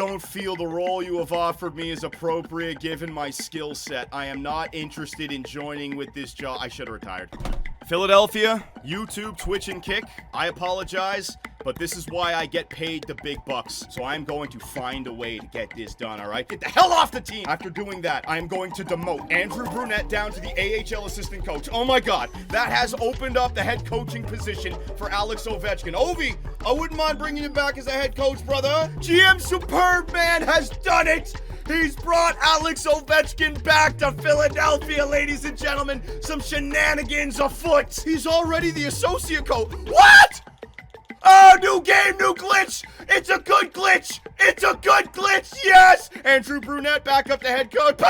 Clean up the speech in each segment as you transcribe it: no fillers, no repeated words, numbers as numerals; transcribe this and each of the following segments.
don't feel the role you have offered me is appropriate given my skill set. I am not interested in joining with this job. I should have retired. Philadelphia, YouTube, Twitch, and Kick, I apologize, but this is why I get paid the big bucks. So I'm going to find a way to get this done, all right? Get the hell off the team! After doing that, I am going to demote Andrew Brunette down to the AHL assistant coach. Oh my God, that has opened up the head coaching position for Alex Ovechkin. Ovi, I wouldn't mind bringing you back as a head coach, brother. GM Superbman has done it! He's brought Alex Ovechkin back to Philadelphia, ladies and gentlemen. Some shenanigans afoot. He's already the associate coach. What? Oh, new game, new glitch. It's a good glitch. It's a good glitch. Yes. Andrew Brunette back up to head coach.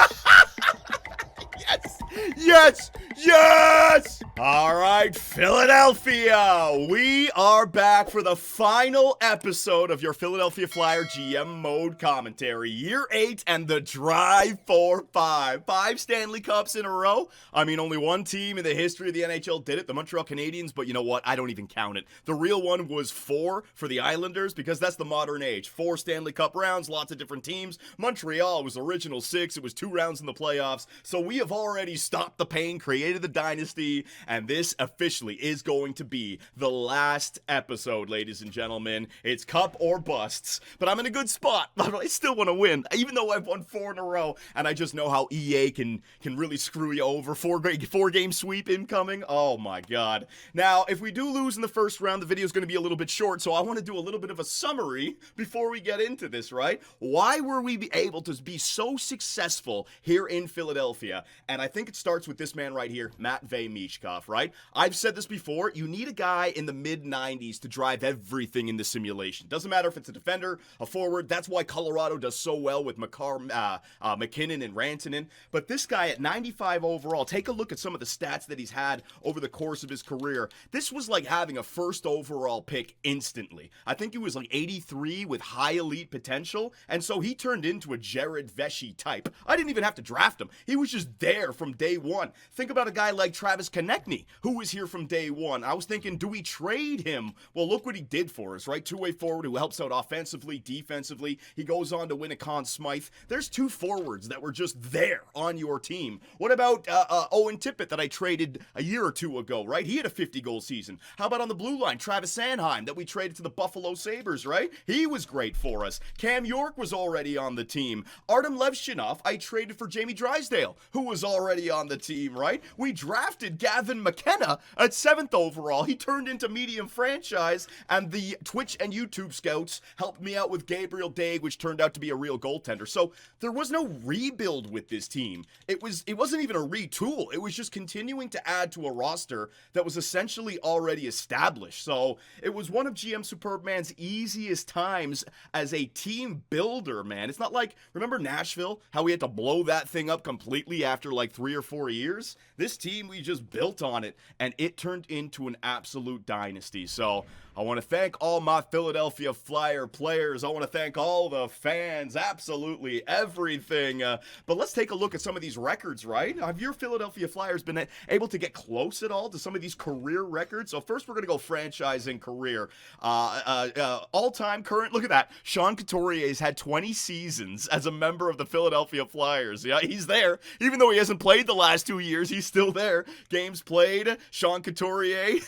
Yes. Yes. Yes. All right, Philadelphia. We are back for the final episode of your Philadelphia Flyer GM mode commentary. Year 8 and the drive for 5. 5 Stanley Cups in a row. I mean, only one team in the history of the NHL did it, the Montreal Canadiens, but you know what? I don't even count it. The real one was 4 for the Islanders because that's the modern age. 4 Stanley Cup rounds, lots of different teams. Montreal was original 6. It was 2 rounds in the playoffs. So we have already stopped the pain, created the Dynasty, and this officially is going to be the last episode, ladies and gentlemen. It's cup or busts, but I'm in a good spot. I still want to win, even though I've won 4 in a row, and I just know how EA can really screw you over. 4-game sweep incoming. Oh my God. Now, if we do lose in the first round, the video is going to be a little bit short, so I want to do a little bit of a summary before we get into this, right? Why were we able to be so successful here in Philadelphia? And I think it starts with this man right here, Matvei Michkov, right? I've said this before, you need a guy in the mid-90s to drive everything in the simulation. Doesn't matter if it's a defender, a forward, that's why Colorado does so well with McKinnon and Rantanen. But this guy at 95 overall, take a look at some of the stats that he's had over the course of his career. This was like having a first overall pick instantly. I think he was like 83 with high elite potential, and so he turned into a Jared Vesey type. I didn't even have to draft him. He was just there from day one. Think about a guy like Travis Konechny, who was here from day one. I was thinking, do we trade him? Well, look what he did for us, right? Two-way forward who helps out offensively, defensively. He goes on to win a Conn Smythe. There's 2 forwards that were just there on your team. What about Owen Tippett that I traded a year or 2 ago, right? He had a 50-goal season. How about on the blue line, Travis Sanheim that we traded to the Buffalo Sabres, right? He was great for us. Cam York was already on the team. Artem Levshinov, I traded for Jamie Drysdale, who was already on the team, right? We drafted Gavin McKenna at 7th overall. He turned into medium franchise, and the Twitch and YouTube scouts helped me out with Gabriel Daig, which turned out to be a real goaltender. So there was no rebuild with this team. It wasn't even a retool. It was just continuing to add to a roster that was essentially already established. So it was one of GM Superbman's easiest times as a team builder, man. It's not like, remember Nashville, how we had to blow that thing up completely after like 3 or 4 years? This team, we just built on it, and it turned into an absolute dynasty. So I want to thank all my Philadelphia Flyer players. I want to thank all the fans, absolutely everything. But let's take a look at some of these records, right? Have your Philadelphia Flyers been able to get close at all to some of these career records? So first we're going to go franchise and career. All-time current, look at that. Sean Couturier has had 20 seasons as a member of the Philadelphia Flyers. Yeah, he's there. Even though he hasn't played the last 2 years, he's still there. Games played, Sean Couturier,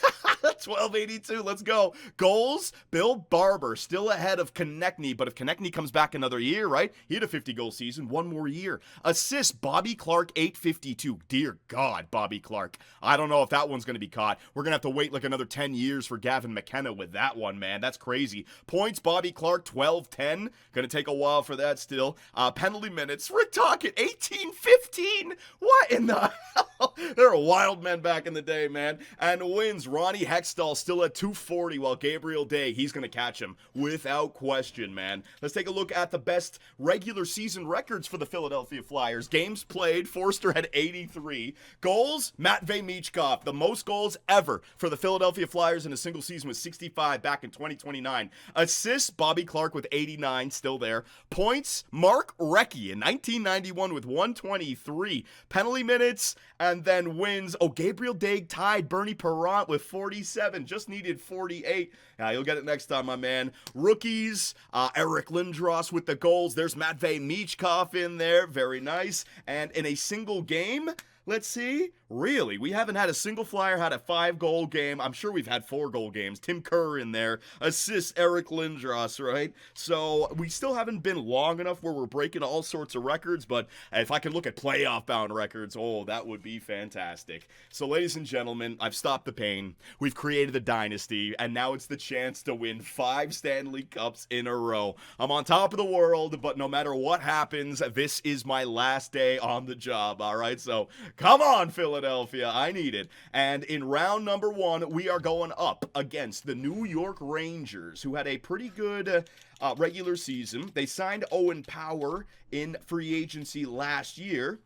1282, let's go. Goals, Bill Barber, still ahead of Konechny, but if Konechny comes back another year, right? He had a 50-goal season, 1 more year. Assists, Bobby Clark, 852. Dear God, Bobby Clark. I don't know if that one's going to be caught. We're going to have to wait like another 10 years for Gavin McKenna with that one, man. That's crazy. Points, Bobby Clark, 1210. Going to take a while for that still. Penalty minutes, Rick Tocchet, 1815. What in the hell? There were wild men back in the day, man. And wins, Ronnie Hextall still at 240, while Gabriel Daig, he's going to catch him without question, man. Let's take a look at the best regular season records for the Philadelphia Flyers. Games played, Forster had 83. Goals, Matvei Michkov, the most goals ever for the Philadelphia Flyers in a single season with 65 back in 2029. Assists, Bobby Clark with 89, still there. Points, Mark Recchi in 1991 with 123. Penalty minutes, and then wins. Oh, Gabriel Daig tied Bernie Parent with 47, just needed 48. 8. You'll get it next time, my man. Rookies, Eric Lindros with the goals. There's Matvei Michkov in there. Very nice. And in a single game, let's see. Really, we haven't had a single Flyer had a 5-goal game. I'm sure we've had 4-goal games. Tim Kerr in there. Assists, Eric Lindros, right? So we still haven't been long enough where we're breaking all sorts of records, but if I can look at playoff-bound records, oh, that would be fantastic. So, ladies and gentlemen, I've stopped the pain. We've created the Dynasty, and now it's the chance to win 5 Stanley Cups in a row. I'm on top of the world, but no matter what happens, this is my last day on the job, all right? So, come on, Philadelphia. I need it. And in round number 1, we are going up against the New York Rangers, who had a pretty good regular season. They signed Owen Power in free agency last year.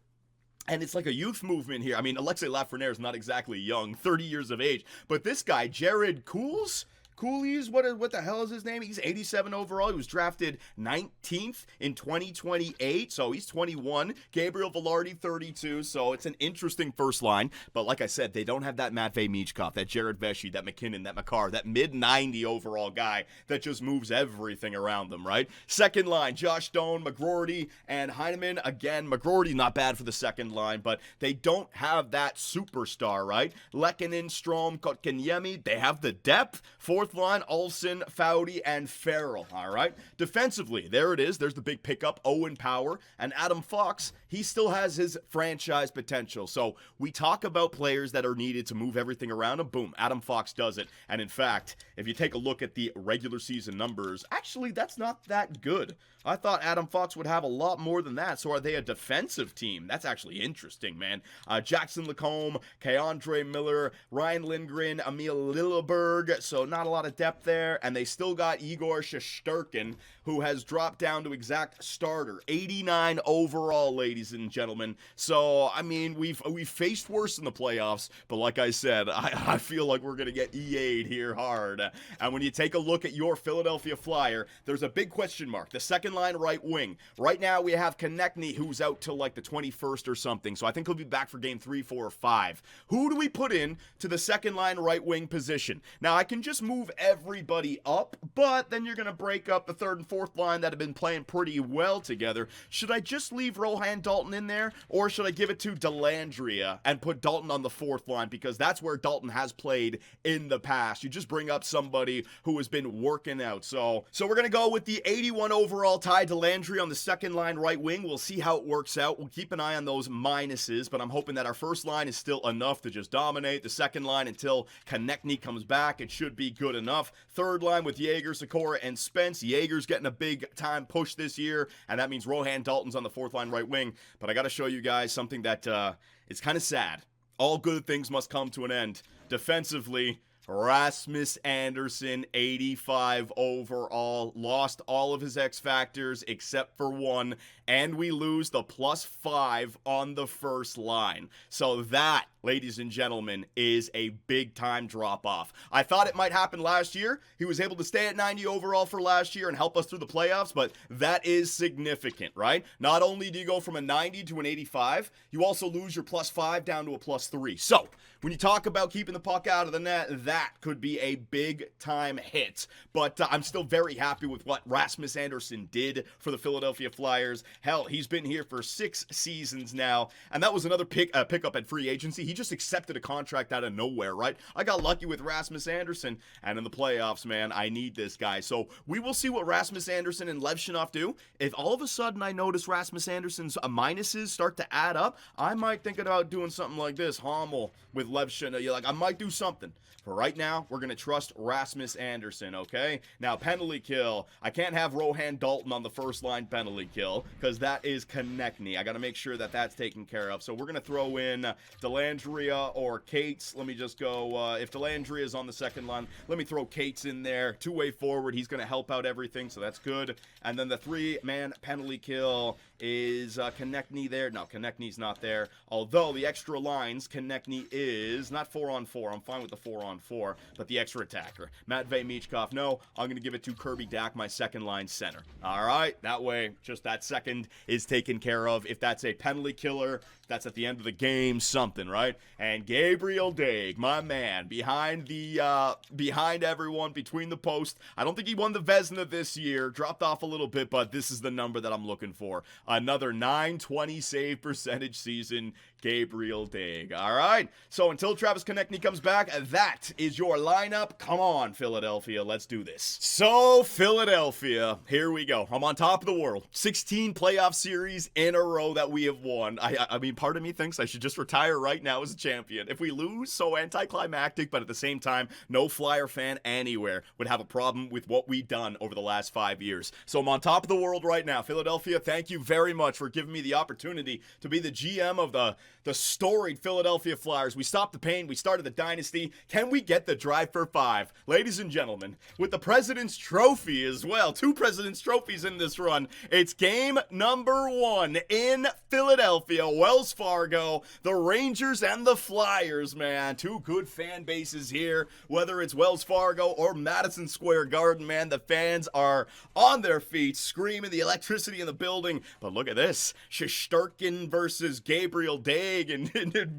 And it's like a youth movement here. I mean, Alexei Lafreniere is not exactly young, 30 years of age. But this guy, Jared Coolies, what the hell is his name? He's 87 overall. He was drafted 19th in 2028, so he's 21. Gabriel Velarde, 32, so it's an interesting first line. But like I said, they don't have that Matvei Michkov, that Jared Vesey, that McKinnon, that Makar, that mid-90 overall guy that just moves everything around them, right? Second line, Josh Stone, McGroarty, and Heineman. Again, McGroarty not bad for the second line, but they don't have that superstar, right? Lehkonen, Strome, Kotkaniemi, they have the depth. Fourth line, Olsen, Foudy, and Farrell, all right? Defensively, there it is. There's the big pickup, Owen Power. And Adam Fox, he still has his franchise potential. So we talk about players that are needed to move everything around him. Boom, Adam Fox does it. And in fact, if you take a look at the regular season numbers, actually, that's not that good. I thought Adam Fox would have a lot more than that. So are they a defensive team? That's actually interesting, man. Jackson Lacombe, Keandre Miller, Ryan Lindgren, Emil Lilleberg. So not a lot of depth there. And they still got Igor Shesterkin, who has dropped down to exact starter. 89 overall, ladies and gentlemen. So, I mean, we've faced worse in the playoffs. But like I said, I feel like we're going to get EA'd here hard. And when you take a look at your Philadelphia Flyer, there's a big question mark. The second line right wing. Right now, we have Konechny, who's out till like the 21st or something. So I think he'll be back for game 3, 4, or 5. Who do we put in to the second line right wing position? Now, I can just move everybody up, but then you're going to break up the third and fourth line that have been playing pretty well together. Should I just leave Rohan Dalton in there, or should I give it to Dellandrea and put Dalton on the fourth line, because that's where Dalton has played in the past. You just bring up somebody who has been working out. So we're going to go with the 81 overall Ty Dellandrea on the second line right wing. We'll see how it works out. We'll keep an eye on those minuses, but I'm hoping that our first line is still enough to just dominate. The second line, until Konechny comes back, it should be good enough. Third line with Yeager, Sikora, and Spence. Yeager's getting a big time push this year, and that means Rohan Dalton's on the fourth line right wing. But I got to show you guys something that is kind of sad. All good things must come to an end. Defensively, Rasmus Andersson, 85 overall, lost all of his X factors except for one, and we lose the +5 on the first line. So that, ladies and gentlemen, is a big-time drop-off. I thought it might happen last year. He was able to stay at 90 overall for last year and help us through the playoffs, but that is significant, right? Not only do you go from a 90 to an 85, you also lose your +5 down to a +3. So, when you talk about keeping the puck out of the net, that could be a big-time hit. But I'm still very happy with what Rasmus Andersson did for the Philadelphia Flyers. Hell, he's been here for 6 seasons now, and that was another pickup at free agency. He just accepted a contract out of nowhere, right? I got lucky with Rasmus Andersson, and in the playoffs, man, I need this guy. So we will see what Rasmus Andersson and Levshunov do. If all of a sudden I notice Rasmus Andersson's minuses start to add up, I might think about doing something like this, Hommel with Levshunov. You're like, I might do something. For right now, we're going to trust Rasmus Andersson, okay? Now, penalty kill. I can't have Rohan Dalton on the first line penalty kill, because that is Konechny. I got to make sure that that's taken care of. So we're going to throw in Dellandrea or Cates. Let me just go, if Dellandrea is on the second line, let me throw Cates in there. Two-way forward. He's going to help out everything, so that's good. And then the 3-man penalty kill is Konechny there. No, Konechny's not there. Although the extra lines, Konechny is not 4-on-4. I'm fine with the 4-on-4. before, but the extra attacker. Matvei Michkov, no, I'm going to give it to Kirby Dack, my second-line center. All right, that way, just that second is taken care of. If that's a penalty killer, that's at the end of the game, something, right? And Gabriel Daig, my man, behind everyone, between the post. I don't think he won the Vezina this year. Dropped off a little bit, but this is the number that I'm looking for. Another 920 save percentage season, Gabriel Daig. All right. So until Travis Konechny comes back, that is your lineup. Come on, Philadelphia. Let's do this. So, Philadelphia, here we go. I'm on top of the world. 16 playoff series in a row that we have won. I mean, part of me thinks I should just retire right now as a champion. If we lose, so anticlimactic, but at the same time, no Flyer fan anywhere would have a problem with what we've done over the last 5 years. So I'm on top of the world right now. Philadelphia, thank you very much for giving me the opportunity to be the GM of the storied Philadelphia Flyers. We stopped the pain. We started the dynasty. Can we get the drive for 5? Ladies and gentlemen, with the President's Trophy as well, 2 President's Trophies in this run, it's game number 1 in Philadelphia, Wells Fargo, the Rangers and the Flyers, man. 2 good fan bases here, whether it's Wells Fargo or Madison Square Garden, man. The fans are on their feet, screaming, the electricity in the building. But look at this, Shesterkin versus Gabriel Daig in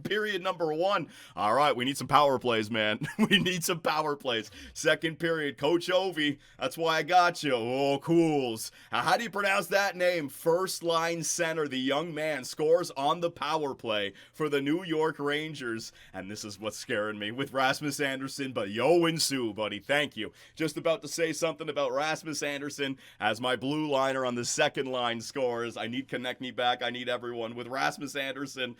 period number 1. All right, we need some power plays, man. We need some power plays. Second period, Coach Ovi, that's why I got you. Oh, Cools. How do you pronounce that name? First line center, the young man, scores on the power play for the New York Rangers. And this is what's scaring me with Rasmus Andersson, but Yoan Sue, buddy, thank you. Just about to say something about Rasmus Andersson as my blue liner on the second line scores. I need Konechny back. I need everyone. With Rasmus Andersson,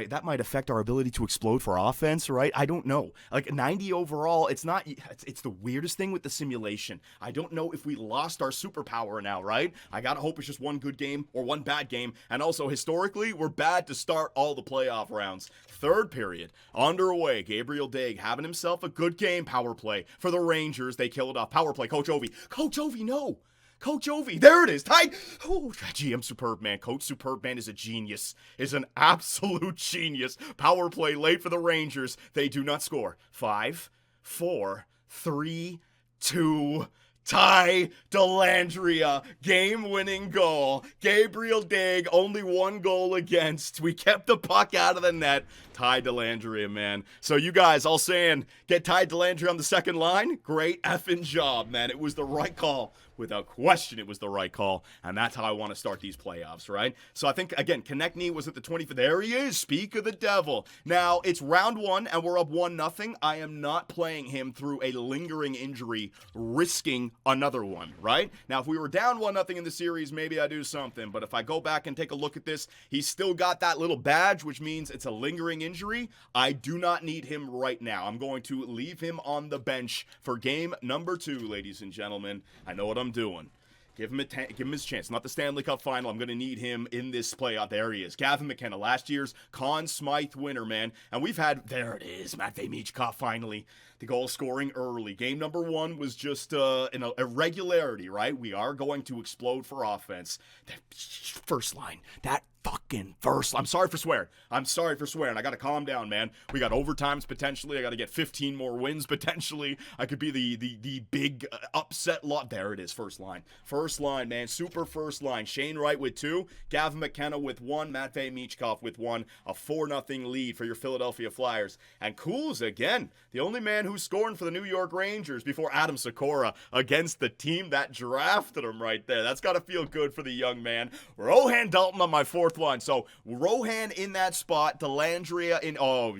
that might affect our ability to explode for offense, right? I don't know. Like 90 overall, it's the weirdest thing with the simulation. I don't know if we lost our superpower now, right? I gotta hope it's just one good game or one bad game. And also, historically, we're bad to start all the playoff rounds. Third period, underway. Gabriel Daig having himself a good game. Power play for the Rangers. They kill it off. Power play. Coach Ovi. Coach Ovi, no. Coach Ovi, there it is, tied. Oh, GM Superbman. Coach Superbman is a genius, is an absolute genius. Power play late for the Rangers. They do not score. 5, 4, 3, 2, Ty Dellandrea, game-winning goal. Gabriel Daig, only 1 goal against. We kept the puck out of the net. Ty Dellandrea, man. So you guys all saying, get Ty Dellandrea on the second line? Great effing job, man. It was the right call. Without question, it was the right call. And that's how I want to start these playoffs, right? So I think, again, Konechny was at the 25th. There he is. Speak of the devil. Now, it's round 1, and we're up 1-0. I am not playing him through a lingering injury, risking another one, right? Now, if we were down 1-0 in the series, maybe I do something. But if I go back and take a look at this, he's still got that little badge, which means it's a lingering injury. I do not need him right now. I'm going to leave him on the bench for game number 2, ladies and gentlemen. I know what I'm doing. Give him his chance. Not the Stanley Cup final. I'm going to need him in this playoff. There he is. Gavin McKenna, last year's Conn Smythe winner, man. And we've had, there it is, Matvei Michkov finally. The goal scoring early. Game number 1 was just an irregularity, right? We are going to explode for offense. That first line, that fucking first. I'm sorry for swearing. I got to calm down, man. We got overtimes potentially. I got to get 15 more wins potentially. I could be the big upset lot. There it is. First line. First line, man. Super first line. Shane Wright with 2. Gavin McKenna with 1. Matvei Michkov with 1. A 4-0 lead for your Philadelphia Flyers. And Cools, again, the only man who's scoring for the New York Rangers before Adam Sikora against the team that drafted him right there. That's got to feel good for the young man. Rohan Dalton on my 4th line. So Rohan in that spot, Dellandrea in,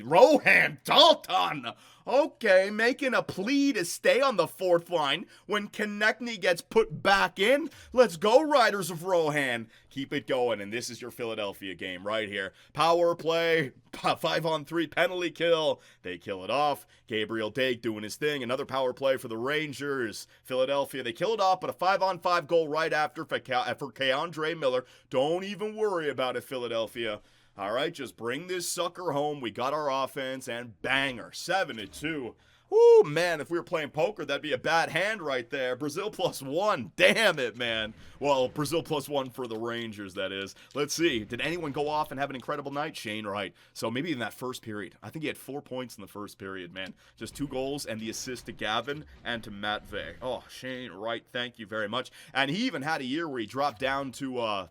Rohan Dalton. Okay, making a plea to stay on the 4th line when Konechny gets put back in. Let's go, Riders of Rohan. Keep it going, and this is your Philadelphia game right here. Power play, 5-on-3 penalty kill. They kill it off. Gabriel Daig doing his thing. Another power play for the Rangers. Philadelphia, they kill it off, but a 5-on-5 goal right after for Keandre Miller. Don't even worry about it, Philadelphia. All right, just bring this sucker home. We got our offense, and banger, 7-2. Ooh, man, if we were playing poker, that'd be a bad hand right there. Brazil +1. Damn it, man. Well, Brazil +1 for the Rangers, that is. Let's see. Did anyone go off and have an incredible night? Shane Wright. So maybe in that first period. I think he had 4 points in the first period, man. Just 2 goals and the assist to Gavin and to Matvey. Oh, Shane Wright, thank you very much. And he even had a year where he dropped down to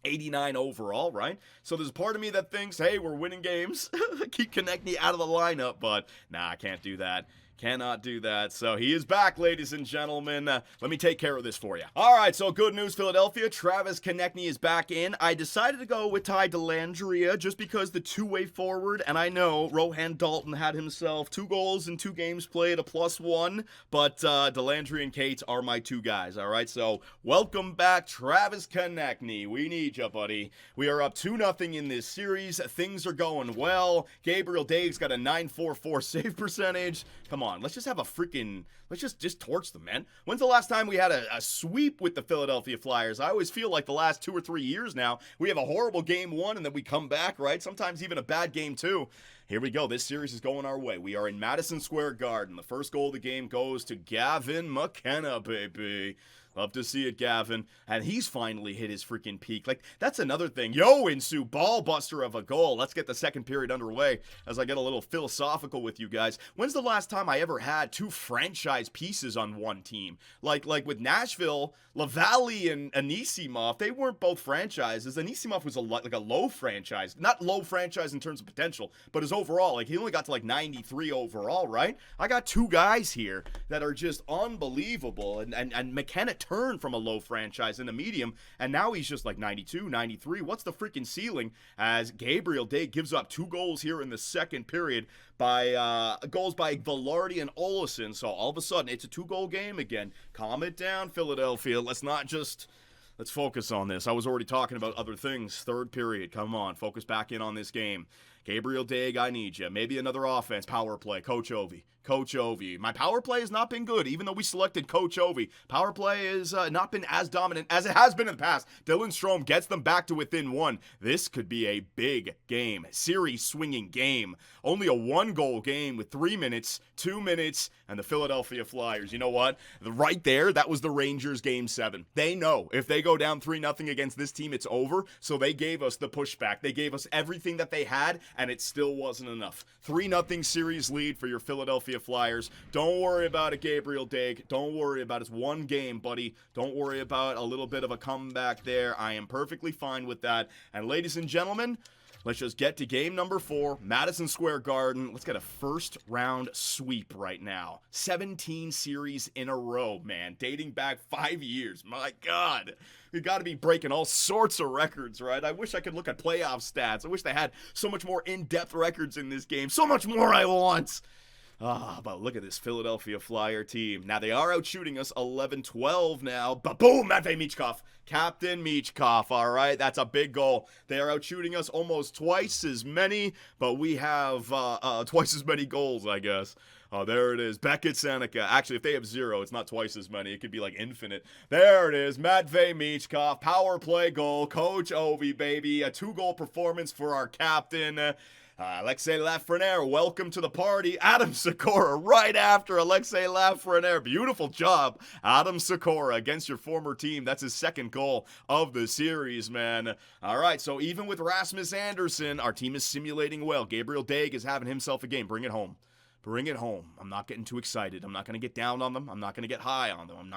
89 overall, right? So there's a part of me that thinks, hey, we're winning games. Keep Konechny out of the lineup, but nah, I can't do that. Cannot do that. So he is back, ladies and gentlemen. Let me take care of this for you. All right, so good news, Philadelphia. Travis Konechny is back in. I decided to go with Ty Dellandrea just because the two-way forward, and I know Rohan Dalton had himself 2 goals in 2 games played, a +1, but Dellandrea and Cates are my 2 guys, all right? So welcome back, Travis Konechny. We need you, buddy. We are up 2-0 in this series. Things are going well. Gabriel Dave's got a .944 save percentage. Come on. Let's just have a freaking, let's just torch them, man. When's the last time we had a sweep with the Philadelphia Flyers? I always feel like the last 2 or 3 years now, we have a horrible game 1 and then we come back, right? Sometimes even a bad game 2. Here we go. This series is going our way. We are in Madison Square Garden. The first goal of the game goes to Gavin McKenna, baby. Love to see it, Gavin. And he's finally hit his freaking peak. Like, that's another thing. Yo, Insu, ball buster of a goal. Let's get the second period underway as I get a little philosophical with you guys. When's the last time I ever had 2 franchise pieces on one team? Like with Nashville, Lavallee and Anisimov, they weren't both franchises. Anisimov was like a low franchise. Not low franchise in terms of potential, but his overall. Like, he only got to like 93 overall, right? I got 2 guys here that are just unbelievable. And McKenna turned from a low franchise into medium, and now he's just like 92, 93. What's the freaking ceiling? As Gabriel Day gives up 2 goals here in the second period by goals by Velarde and Olesen. So all of a sudden, it's a 2-goal game again. Calm it down, Philadelphia. Let's focus on this. I was already talking about other things. Third period. Come on. Focus back in on this game. Gabriel Daig, I need you. Maybe another offense. Power play. Coach Ovi. Coach Ovi. My power play has not been good, even though we selected Coach Ovi. Power play has not been as dominant as it has been in the past. Dylan Strome gets them back to within 1. This could be a big game. Series-swinging game. Only a 1-goal game with 3 minutes, 2 minutes, and the Philadelphia Flyers. You know what? Right there, that was the Rangers Game 7. They know if they go down 3-0 against this team, it's over. So they gave us the pushback. They gave us everything that they had, and it still wasn't enough. 3-0 series lead for your Philadelphia Flyers. Don't worry about it, Gabriel Daig. Don't worry about it. It's 1 game, buddy. Don't worry about a little bit of a comeback there. I am perfectly fine with that. And ladies and gentlemen, let's just get to game number 4, Madison Square Garden. Let's get a first-round sweep right now. 17 series in a row, man. Dating back 5 years. My God. We got to be breaking all sorts of records, right? I wish I could look at playoff stats. I wish they had so much more in-depth records in this game. So much more I want. But look at this Philadelphia Flyer team. Now, they are out shooting us 11-12 now. But boom, Matvey Michkov. Captain Michkov, all right? That's a big goal. They are out shooting us almost twice as many, but we have twice as many goals, I guess. Oh, there it is. Beckett Seneca. Actually, if they have 0, it's not twice as many. It could be like infinite. There it is. Matvey Michkov. Power play goal. Coach Ovi, baby. A 2-goal performance for our captain. Alexei Lafreniere, welcome to the party. Adam Sikora right after Alexei Lafreniere. Beautiful job, Adam Sikora, against your former team. That's his 2nd goal of the series, man. All right, so even with Rasmus Andersson, our team is simulating well. Gabriel Daig is having himself a game. Bring it home. Bring it home. I'm not getting too excited. I'm not going to get down on them. I'm not going to get high on them.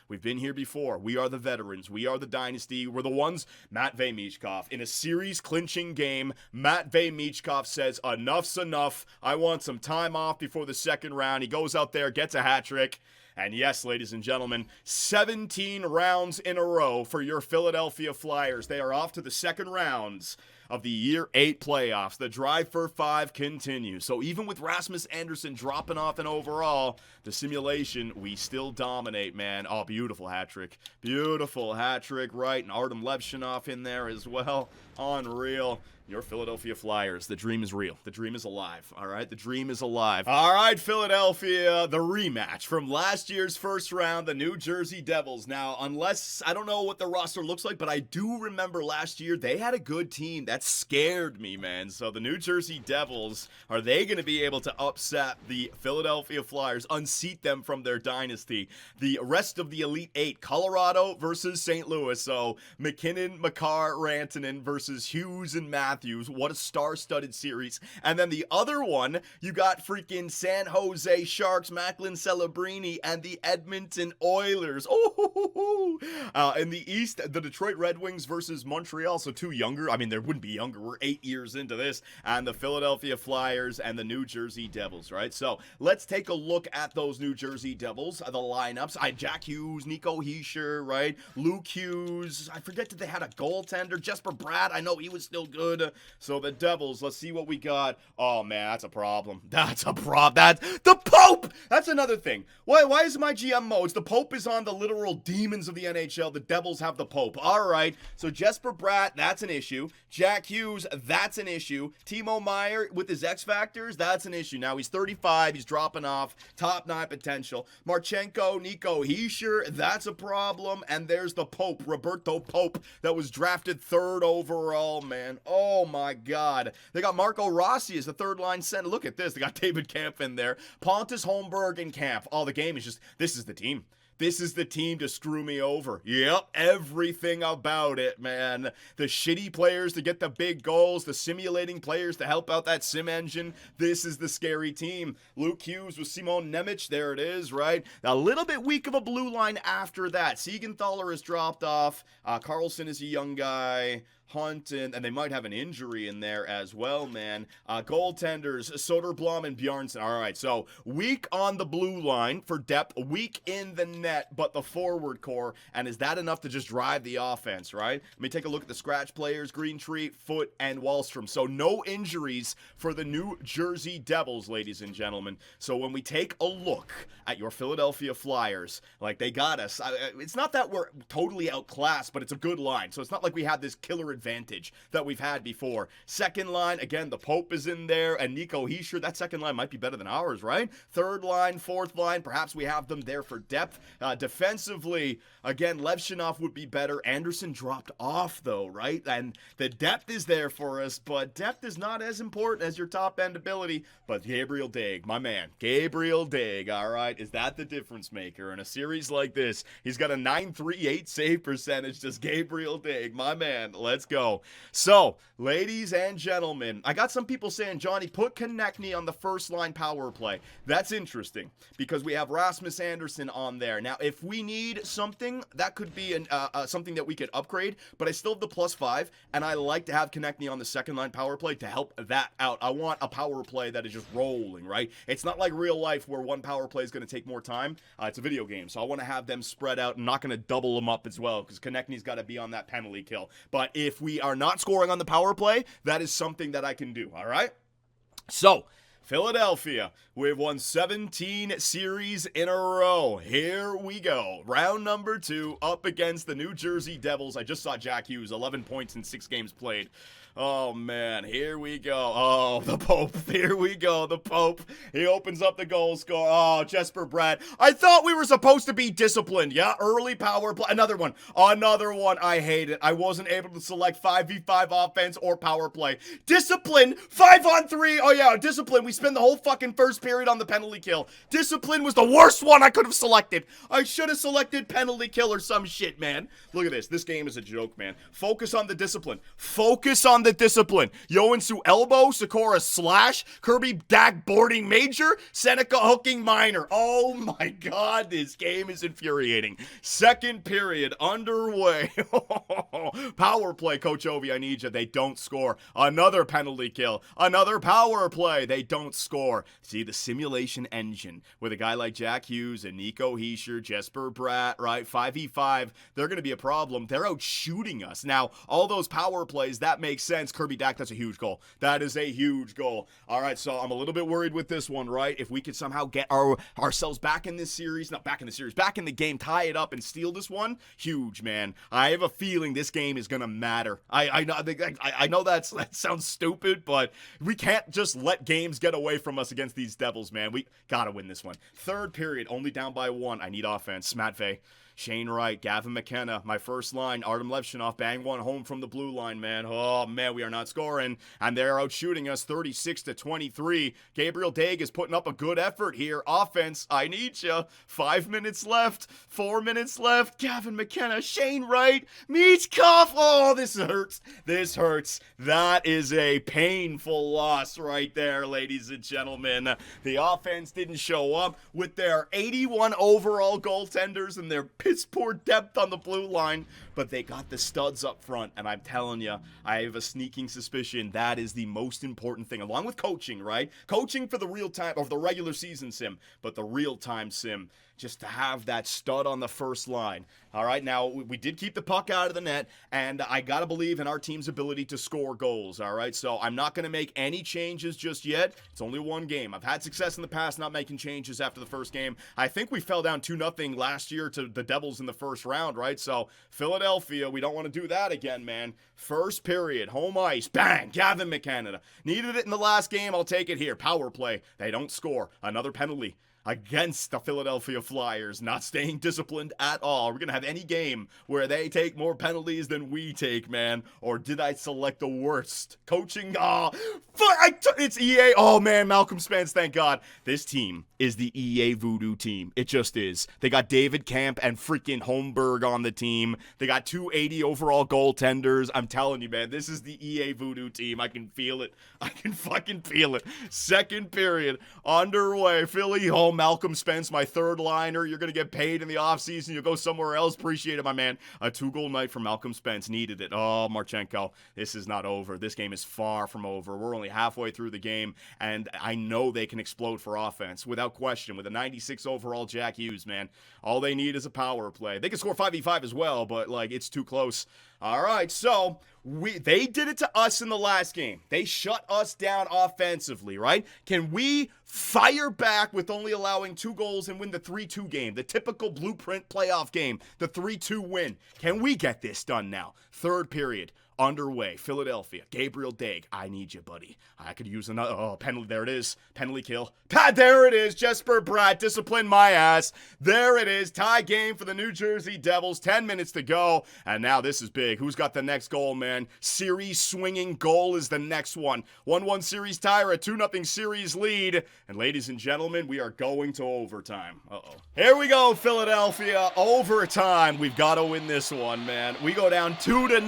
We've been here before. We are the veterans. We are the dynasty. We're the ones. Matvey Michkov. In a series-clinching game, Matvey Michkov says, enough's enough. I want some time off before the second round. He goes out there, gets a hat trick. And yes, ladies and gentlemen, 17 rounds in a row for your Philadelphia Flyers. They are off to the second rounds of the Year 8 playoffs. The drive for 5 continues. So even with Rasmus Andersson dropping off in overall, the simulation, we still dominate, man. Oh, beautiful hat trick. Beautiful hat trick, right? And Artem Levshinov in there as well. Unreal. Your Philadelphia Flyers. The dream is real. The dream is alive. All right? The dream is alive. All right, Philadelphia. The rematch from last year's first round, the New Jersey Devils. Now, unless, I don't know what the roster looks like, but I do remember last year they had a good team. That scared me, man. So the New Jersey Devils, are they going to be able to upset the Philadelphia Flyers, unseat them from their dynasty? The rest of the Elite Eight, Colorado versus St. Louis. So McKinnon, Makar, Rantanen versus Hughes and Matthews. What a star-studded series. And then the other one, you got freaking San Jose Sharks, Macklin Celebrini, and the Edmonton Oilers. In the East, the Detroit Red Wings versus Montreal. So two younger. I mean, there wouldn't be younger. We're 8 years into this. And the Philadelphia Flyers and the New Jersey Devils, right? So let's take a look at those New Jersey Devils, the lineups. Jack Hughes, Nico Hischier, right? Luke Hughes. I forget that they had a goaltender. Jesper Bratt. I know he was still good. So the Devils, let's see what we got. Oh, man, that's a problem. That's a problem. That's the Pope! That's another thing. Why is my GM modes? The Pope is on the literal demons of the NHL. The Devils have the Pope. All right. So Jesper Bratt, that's an issue. Jack Hughes, that's an issue. Timo Meier with his X Factors, that's an issue. Now he's 35. He's dropping off. Top 9 potential. Marchenko, Nico Hischier, that's a problem. And there's the Pope, Roberto Pope, that was drafted 3rd overall, man. Oh my God. They got Marco Rossi as the 3rd-line center. Look at this. They got David Kampf in there. Pontus, Holmberg, and Kampf. Oh, the game is just, this is the team. This is the team to screw me over. Yep, everything about it, man. The shitty players to get the big goals, the simulating players to help out that sim engine. This is the scary team. Luke Hughes with Simon Nemec, there it is, right? A little bit weak of a blue line after that. Siegenthaler has dropped off. Carlson is a young guy. Hunt, and they might have an injury in there as well, man. Goaltenders, Soderblom and Bjarnson. All right, so weak on the blue line for depth, weak in the net, but the forward core, and is that enough to just drive the offense, right? Let me take a look at the scratch players, Greentree, Foote, and Wallstrom. So no injuries for the New Jersey Devils, ladies and gentlemen. So when we take a look at your Philadelphia Flyers, like they got us, it's not that we're totally outclassed, but it's a good line. So it's not like we had this killer advantage that we've had before. Second line, again, the Pope is in there, and Nico Hischier, that second line might be better than ours, right? Third line, fourth line, perhaps we have them there for depth. Defensively, again, Levshinov would be better. Anderson dropped off, though, right? And the depth is there for us, but depth is not as important as your top-end ability. But Gabriel Daig, my man, Gabriel Daig, all right? Is that the difference maker in a series like this? He's got a .938 save percentage, just Gabriel Daig, my man. Let's go. So, ladies and gentlemen, I got some people saying, Johnny, put Konechny on the first line power play. That's interesting because we have Rasmus Anderson on there. Now, if we need something, that could be something that we could upgrade, but I still have the +5, and I like to have Konechny on the second line power play to help that out. I want a power play that is just rolling, right? It's not like real life where one power play is going to take more time. It's a video game, so I want to have them spread out. I'm not going to double them up as well because Konechny's got to be on that penalty kill. But if we are not scoring on the power play, that is something that I can do, all right? So, Philadelphia, we've won 17 series in a row. Here we go. Round number 2 up against the New Jersey Devils. I just saw Jack Hughes, 11 points in 6 games played. Oh, man, here we go. Oh, the Pope. Here we go, the Pope. He opens up the goal score. Oh, Jesper Bratt. I thought we were supposed to be disciplined, yeah? Early power play. Another one. I hate it. I wasn't able to select 5v5 offense or power play. Discipline, 5-on-3. Oh, yeah, discipline. We spend the whole fucking first period on the penalty kill. Discipline was the worst one I could have selected. I should have selected penalty kill or some shit, man. Look at this. This game is a joke, man. Focus on the discipline. Focus on the discipline. Yoansu elbow, Sakura slash, Kirby Dak boarding major, Seneca hooking minor. Oh my God, this game is infuriating. Second period underway. Power play, Coach Ovi, I need you. They don't score. Another penalty kill. Another power play. They don't score. See, the simulation engine with a guy like Jack Hughes and Nico Hischier, Jesper Bratt, right? 5v5, they're going to be a problem. They're out shooting us. Now, all those power plays, that makes sense. Kirby Dak, that's a huge goal. That is a huge goal. All right, so I'm a little bit worried with this one, right? If we could somehow get ourselves back in this series, not back in the series, back in the game, tie it up and steal this one, huge, man. I have a feeling this game is going to matter. I know that sounds stupid, but we can't just let games get away from us against these Devils, man. We got to win this one. Third period, only down by 1. I need offense. Matvey, Shane Wright, Gavin McKenna, my first line, Artem Levshunov, bang one home from the blue line, man. Oh, man, we are not scoring, and they're out shooting us 36-23. Gabriel Daig is putting up a good effort here. Offense, I need you. 5 minutes left, 4 minutes left. Gavin McKenna, Shane Wright, Michkov. Oh, this hurts. This hurts. That is a painful loss right there, ladies and gentlemen. The offense didn't show up with their 81 overall goaltenders and their piss poor depth on the blue line, but they got the studs up front, and I'm telling you, I have a sneaking suspicion that is the most important thing, along with coaching, right? Coaching for the real time, or the regular season sim, but the real time sim, just to have that stud on the first line. All right, now, we did keep the puck out of the net, and I gotta believe in our team's ability to score goals, all right? So I'm not gonna make any changes just yet. It's only one game. I've had success in the past not making changes after the first game. I think we fell down 2-0 last year to the Devils in the first round, right? So Philadelphia, we don't want to do that again, man. First period, home ice, bang, Gavin McKenna. Needed it in the last game, I'll take it here. Power play, they don't score. Another penalty against the Philadelphia Flyers, not staying disciplined at all. We're going to have any game where they take more penalties than we take, man. Or did I select the worst? Coaching, it's EA. Oh, man, Malcolm Spence, thank God. This team is the EA Voodoo team. It just is. They got David Camp and freaking Holmberg on the team. They got 280 overall goaltenders. I'm telling you, man, this is the EA Voodoo team. I can feel it. I can fucking feel it. Second period, underway. Philly home. Malcolm Spence, my third liner. You're going to get paid in the offseason. You'll go somewhere else. Appreciate it, my man. A 2-goal night for Malcolm Spence. Needed it. Oh, Marchenko, this is not over. This game is far from over. We're only halfway through the game, and I know they can explode for offense without question. With a 96 overall Jack Hughes, man. All they need is a power play. They can score 5v5 as well, but, like, it's too close. All right, so they did it to us in the last game. They shut us down offensively, right? Can we fire back with only allowing 2 goals and win the 3-2 game, the typical blueprint playoff game, the 3-2 win? Can we get this done now? Third period, underway. Philadelphia, Gabriel Daig, I need you, buddy. I could use another, penalty, there it is. Penalty kill. There it is, Jesper Bratt, discipline my ass. There it is, tie game for the New Jersey Devils, 10 minutes to go, and now this is big. Who's got the next goal, man? Series swinging goal is the next one. 1-1 series tie or a 2-0 series lead, and ladies and gentlemen, we are going to overtime. Here we go, Philadelphia, overtime. We've got to win this one, man. We go down 2-0,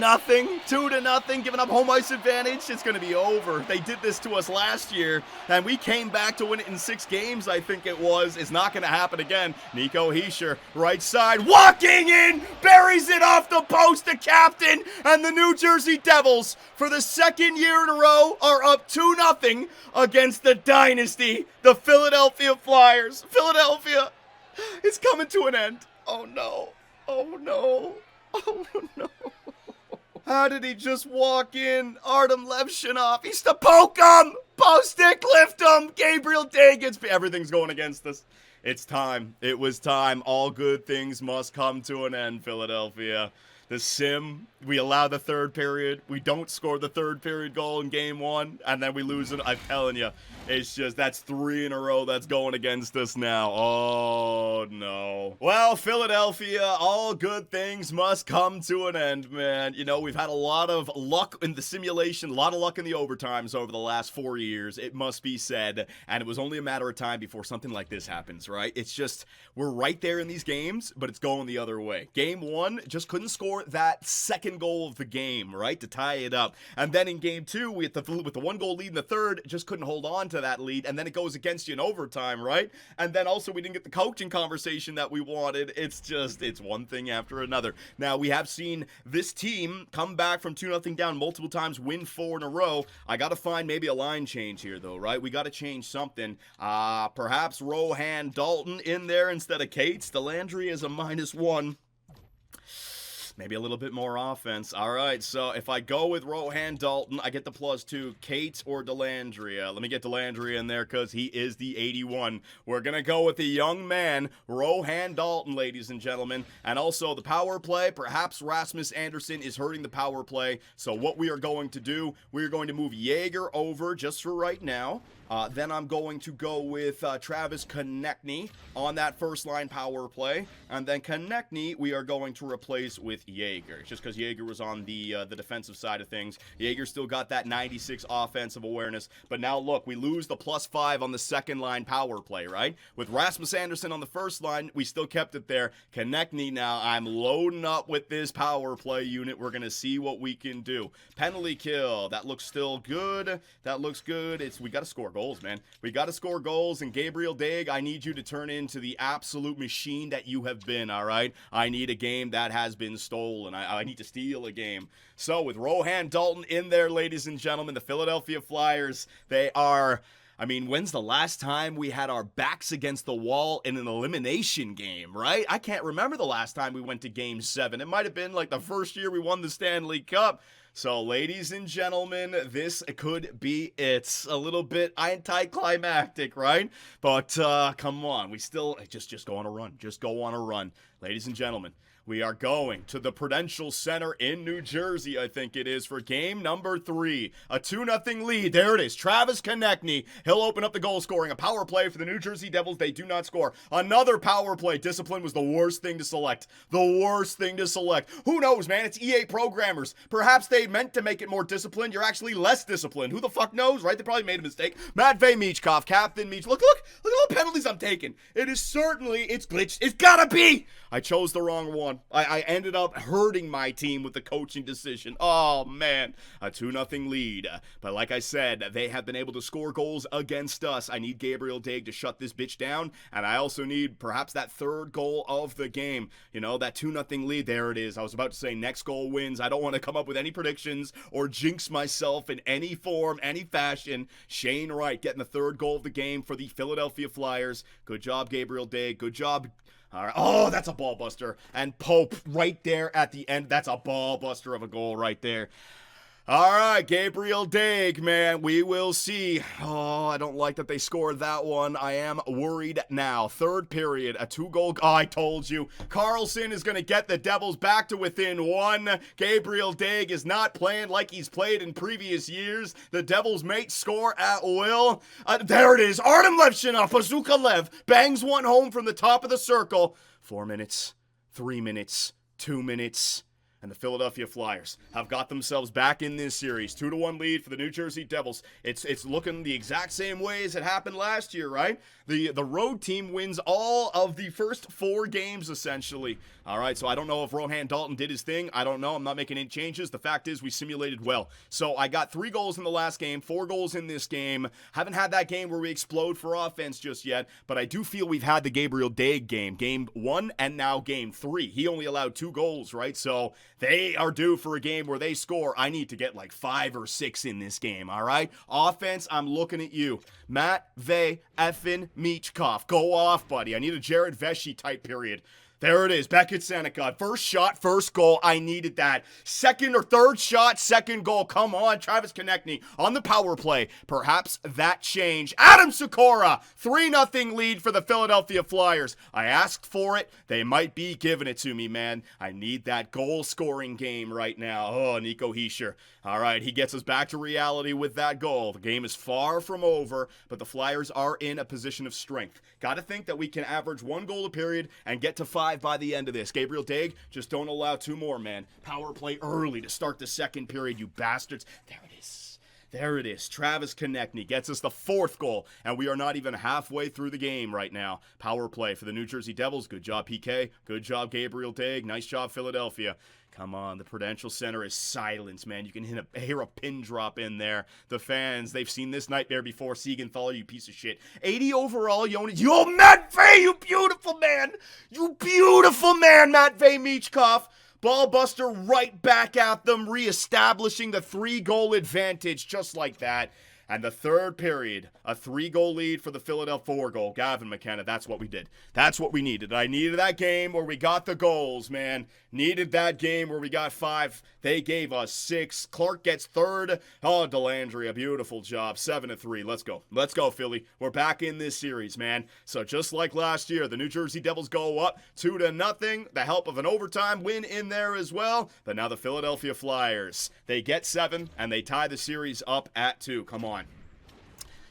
2-0, giving up home ice advantage. It's going to be over. They did this to us last year, and we came back to win it in 6 games, I think it was. It's not going to happen again. Nico Hischier, right side, walking in, buries it off the post, the captain, and the New Jersey Devils, for the second year in a row, are up 2-0 against the Dynasty, the Philadelphia Flyers. Philadelphia, it's coming to an end. Oh, no. Oh, no. Oh, no. How did he just walk in? Artem Levshunov. He's to poke him. Post stick, lift him. Gabriel Daig. Everything's going against us. It's time. It was time. All good things must come to an end, Philadelphia. The sim, we allow the third period. We don't score the third period goal in game 1, and then we lose it. I'm telling you, it's just, that's 3 in a row that's going against us now. Oh, no. Well, Philadelphia, all good things must come to an end, man. You know, we've had a lot of luck in the simulation, a lot of luck in the overtimes over the last 4 years, it must be said, and it was only a matter of time before something like this happens, right? It's just, we're right there in these games, but it's going the other way. Game 1, just couldn't score that second goal of the game, right, to tie it up. And then in game 2, with the 1-goal lead in the third, just couldn't hold on to that lead, and then it goes against you in overtime, right? And then also we didn't get the coaching conversation that we wanted. It's just, it's one thing after another. Now, we have seen this team come back from 2-0 down multiple times, win 4 in a row. I gotta find maybe a line change here, though, right? We gotta change something. Perhaps Rohan Dalton in there instead of Cates. Delandry is a -1. Maybe a little bit more offense. All right, so if I go with Rohan Dalton, I get the +2. Kate or Delandria? Let me get Delandria in there because he is the 81. We're going to go with the young man, Rohan Dalton, ladies and gentlemen. And also the power play, perhaps Rasmus Anderson is hurting the power play. So what we are going to do, we are going to move Jaeger over just for right now. Then I'm going to go with Travis Konechny on that first line power play. And then Konechny we are going to replace with Jaeger. Just because Jaeger was on the defensive side of things. Jaeger still got that 96 offensive awareness. But now look, we lose the +5 on the second line power play, right? With Rasmus Anderson on the first line, we still kept it there. Konechny now, I'm loading up with this power play unit. We're going to see what we can do. Penalty kill, that looks still good. That looks good. We got to score goals, man. We got to score goals, and Gabriel Daig, I need you to turn into the absolute machine that you have been, all right? I need a game that has been stolen. I need to steal a game. So with Rohan Dalton in there, ladies and gentlemen, the Philadelphia Flyers, they are... I mean, when's the last time we had our backs against the wall in an elimination game, right? I can't remember the last time we went to Game 7. It might have been like the first year we won the Stanley Cup. So, ladies and gentlemen, this could be it. A little bit anticlimactic, right? But, come on. We still, just go on a run. Just go on a run. Ladies and gentlemen, we are going to the Prudential Center in New Jersey, I think it is, for game number 3. A 2-0 lead. There it is. Travis Konechny. He'll open up the goal scoring. A power play for the New Jersey Devils. They do not score. Another power play. Discipline was the worst thing to select. The worst thing to select. Who knows, man? It's EA programmers. Perhaps they meant to make it more disciplined. You're actually less disciplined. Who the fuck knows, right? They probably made a mistake. Matvei Michkov, Captain Mich. Look at all the penalties I'm taking. It is certainly, it's glitched. It's gotta be. I chose the wrong one. I ended up hurting my team with the coaching decision. Oh, man. A 2-0 lead. But like I said, they have been able to score goals against us. I need Gabriel Daig to shut this bitch down. And I also need perhaps that third goal of the game. You know, that 2-0 lead. There it is. I was about to say next goal wins. I don't want to come up with any predictions or jinx myself in any form, any fashion. Shane Wright getting the third goal of the game for the Philadelphia Flyers. Good job, Gabriel Daig. Good job. All right. Oh, that's a ball buster. And Pope right there at the end. That's a ball buster of a goal right there. All right, Gabriel Daig, man, we will see. Oh, I don't like that they scored that one. I am worried now. Third period, a 2-goal. Oh, I told you. Carlson is going to get the Devils back to within 1. Gabriel Daig is not playing like he's played in previous years. The Devils may score at will. There it is. Artem Levchinov, Bazooka Lev, bangs one home from the top of the circle. 4 minutes, 3 minutes, 2 minutes. And the Philadelphia Flyers have got themselves back in this series. 2-1 lead for the New Jersey Devils. It's looking the exact same way as it happened last year, right? The road team wins all of the first 4 games, essentially. All right, so I don't know if Rohan Dalton did his thing. I don't know. I'm not making any changes. The fact is we simulated well. So I got 3 goals in the last game, 4 goals in this game. Haven't had that game where we explode for offense just yet, but I do feel we've had the Gabriel Daig game. Game 1 and now game 3. He only allowed 2 goals, right? So they are due for a game where they score. I need to get like 5 or 6 in this game, all right? Offense, I'm looking at you. Matvei effing Michkov. Go off, buddy. I need a Jared Vesey type period. There it is. Beckett Seneca. First shot, first goal. I needed that. Second or third shot, second goal. Come on, Travis Konechny on the power play. Perhaps that changed. Adam Sikora. 3-0 lead for the Philadelphia Flyers. I asked for it. They might be giving it to me, man. I need that goal-scoring game right now. Oh, Nico Hischier. All right, he gets us back to reality with that goal. The game is far from over, but the Flyers are in a position of strength. Got to think that we can average 1 goal a period and get to 5 by the end of this. Gabriel Daig, just don't allow 2 more, man. Power play early to start the second period, you bastards. There it is. There it is. Travis Konechny gets us the 4th goal, and we are not even halfway through the game right now. Power play for the New Jersey Devils. Good job, PK. Good job, Gabriel Daig. Nice job, Philadelphia. Come on, the Prudential Center is silence, man. You can hear a pin drop in there. The fans, they've seen this nightmare before. Siegenthaler, you piece of shit. 80 overall, Jonas. Yo, Matvei, you beautiful man. You beautiful man, Matvei Michkov. Ball buster right back at them, reestablishing the 3-goal advantage just like that. And the third period, a 3-goal lead for the Philadelphia 4-goal. Gavin McKenna, that's what we did. That's what we needed. I needed that game where we got the goals, man. Needed that game where we got 5. They gave us 6. Clark gets 3rd. Oh, Delandria, beautiful job. 7-3. Let's go. Let's go, Philly. We're back in this series, man. So just like last year, the New Jersey Devils go up 2-0. The help of an overtime win in there as well. But now the Philadelphia Flyers, they get 7, and they tie the series up at 2. Come on.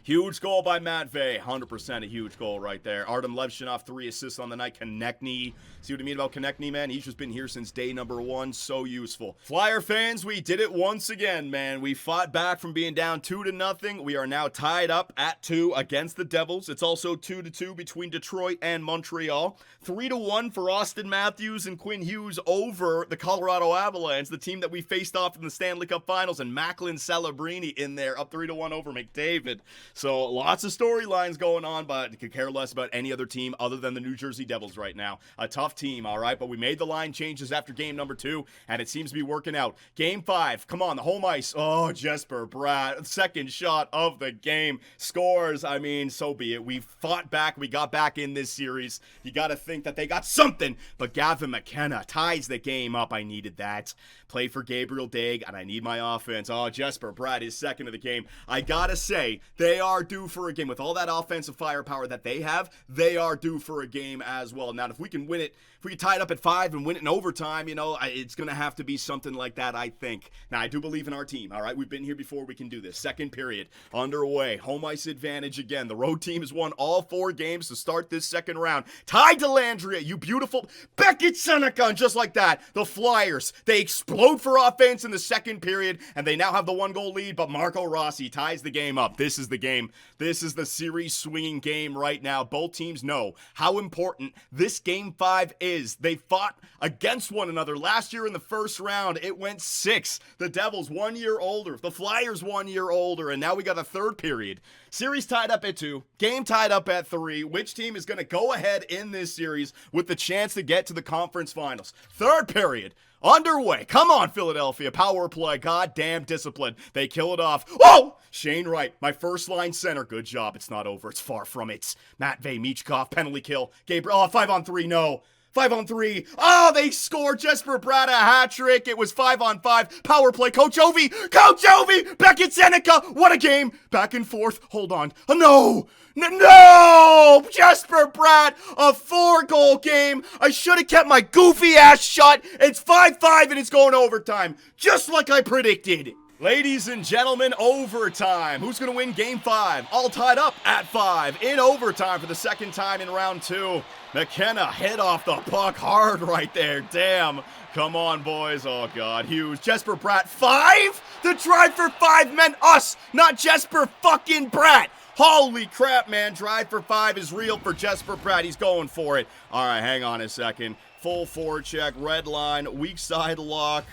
Huge goal by Matvey. 100% a huge goal right there. Artem Levshinov, 3 assists on the night. Konechny. See what I mean about Konechny, man? He's just been here since day number 1. So useful. Flyer fans, we did it once again, man. We fought back from being down 2-0. We are now tied up at 2 against the Devils. It's also 2-2 between Detroit and Montreal. 3-1 for Austin Matthews and Quinn Hughes over the Colorado Avalanche, the team that we faced off in the Stanley Cup Finals, and Macklin Celebrini in there, up 3-1 over McDavid. So lots of storylines going on, but I could care less about any other team other than the New Jersey Devils right now. A tough team, all right, but we made the line changes after game number 2, and it seems to be working out. Game 5, come on, the home ice. Oh, Jesper Bratt, second shot of the game, scores. I mean, so be it. We fought back. We got back in this series. You got to think that they got something, but Gavin McKenna ties the game up. I needed that. Play for Gabriel Daig, and I need my offense. Oh, Jesper Bratt is second of the game. I got to say, they are due for a game. With all that offensive firepower that they have, they are due for a game as well. Now, if we can win it, if we can tie it up at 5 and win it in overtime, you know, it's going to have to be something like that, I think. Now, I do believe in our team, all right? We've been here before. We can do this. Second period underway. Home ice advantage again. The road team has won all 4 games to start this second round. Ty Delandria, you beautiful. Beckett Seneca, and just like that, the Flyers, they explode for offense in the second period, and they now have the 1-goal lead, but Marco Rossi ties the game up. This is the game. This is the series swinging game right now. Both teams know how important this game 5 is. They fought against one another last year in the first round. It went 6. The Devils 1 year older. The Flyers 1 year older. And now we got a third period. Series tied up at 2. Game tied up at 3. Which team is going to go ahead in this series with the chance to get to the conference finals? Third period underway. Come on, Philadelphia. Power play. Goddamn discipline. They kill it off. Oh! Shane Wright, my first line center. Good job. It's not over. It's far from it. Matvey Michkov, penalty kill. Gabriel, 5-on-3. No. 5-on-3. Oh, they scored. Jesper Bratt a hat trick. It was 5-on-5. Power play. Coach Ovi. Coach Ovi. Beckett Seneca. What a game. Back and forth. Hold on. Oh, no. No! Jesper Bratt, a 4-goal game. I should have kept my goofy ass shut. It's 5-5 and it's going overtime. Just like I predicted. Ladies and gentlemen, overtime. Who's going to win game 5? All tied up at 5 in overtime for the second time in round 2. McKenna hit off the puck hard right there. Damn. Come on, boys. Oh, God. Huge. Jesper Bratt, 5? The drive for 5 meant us, not Jesper fucking Bratt. Holy crap, man. Drive for 5 is real for Jesper Bratt. He's going for it. All right, hang on a second. Full forecheck, red line, weak side lock.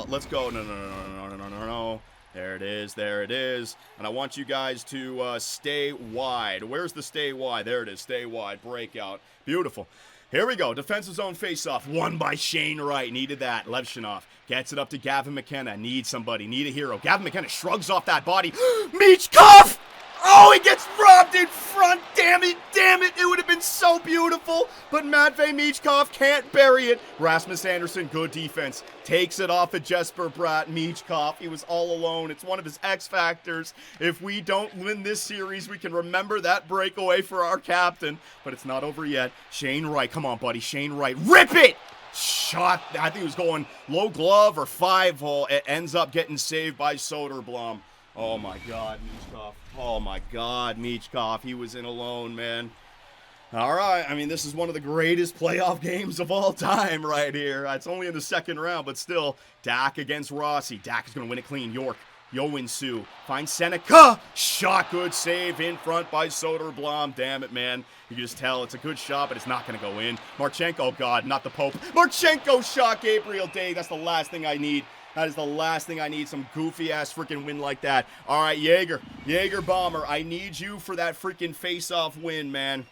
Let's go. No. There it is. There it is. And I want you guys to stay wide. Where's the stay wide? There it is. Stay wide. Breakout. Beautiful. Here we go. Defensive zone faceoff. Won by Shane Wright. Needed that. Levshinov gets it up to Gavin McKenna. Need somebody. Need a hero. Gavin McKenna shrugs off that body. Michkov! Oh, he gets robbed in front. Damn it. Damn it. It would have been so beautiful. But Matvey Michkov can't bury it. Rasmus Andersson, good defense. Takes it off of Jesper Bratt. Michkov, he was all alone. It's one of his X factors. If we don't win this series, we can remember that breakaway for our captain. But it's not over yet. Shane Wright. Come on, buddy. Shane Wright. Rip it! Shot. I think it was going low glove or 5-hole. It ends up getting saved by Soderblom. Oh, my God, Michkov. Oh, my God, Michkov. He was in alone, man. All right. I mean, this is one of the greatest playoff games of all time right here. It's only in the second round, but still. Dak against Rossi. Dak is going to win it clean. York. Yoinsu finds Seneca. Shot. Good save in front by Soderblom. Damn it, man. You can just tell it's a good shot, but it's not going to go in. Marchenko. Oh, God, not the Pope. Marchenko shot Gabriel Daig. That's the last thing I need. That is the last thing I need, some goofy-ass freaking win like that. All right, Jaeger Bomber, I need you for that freaking face-off win, man.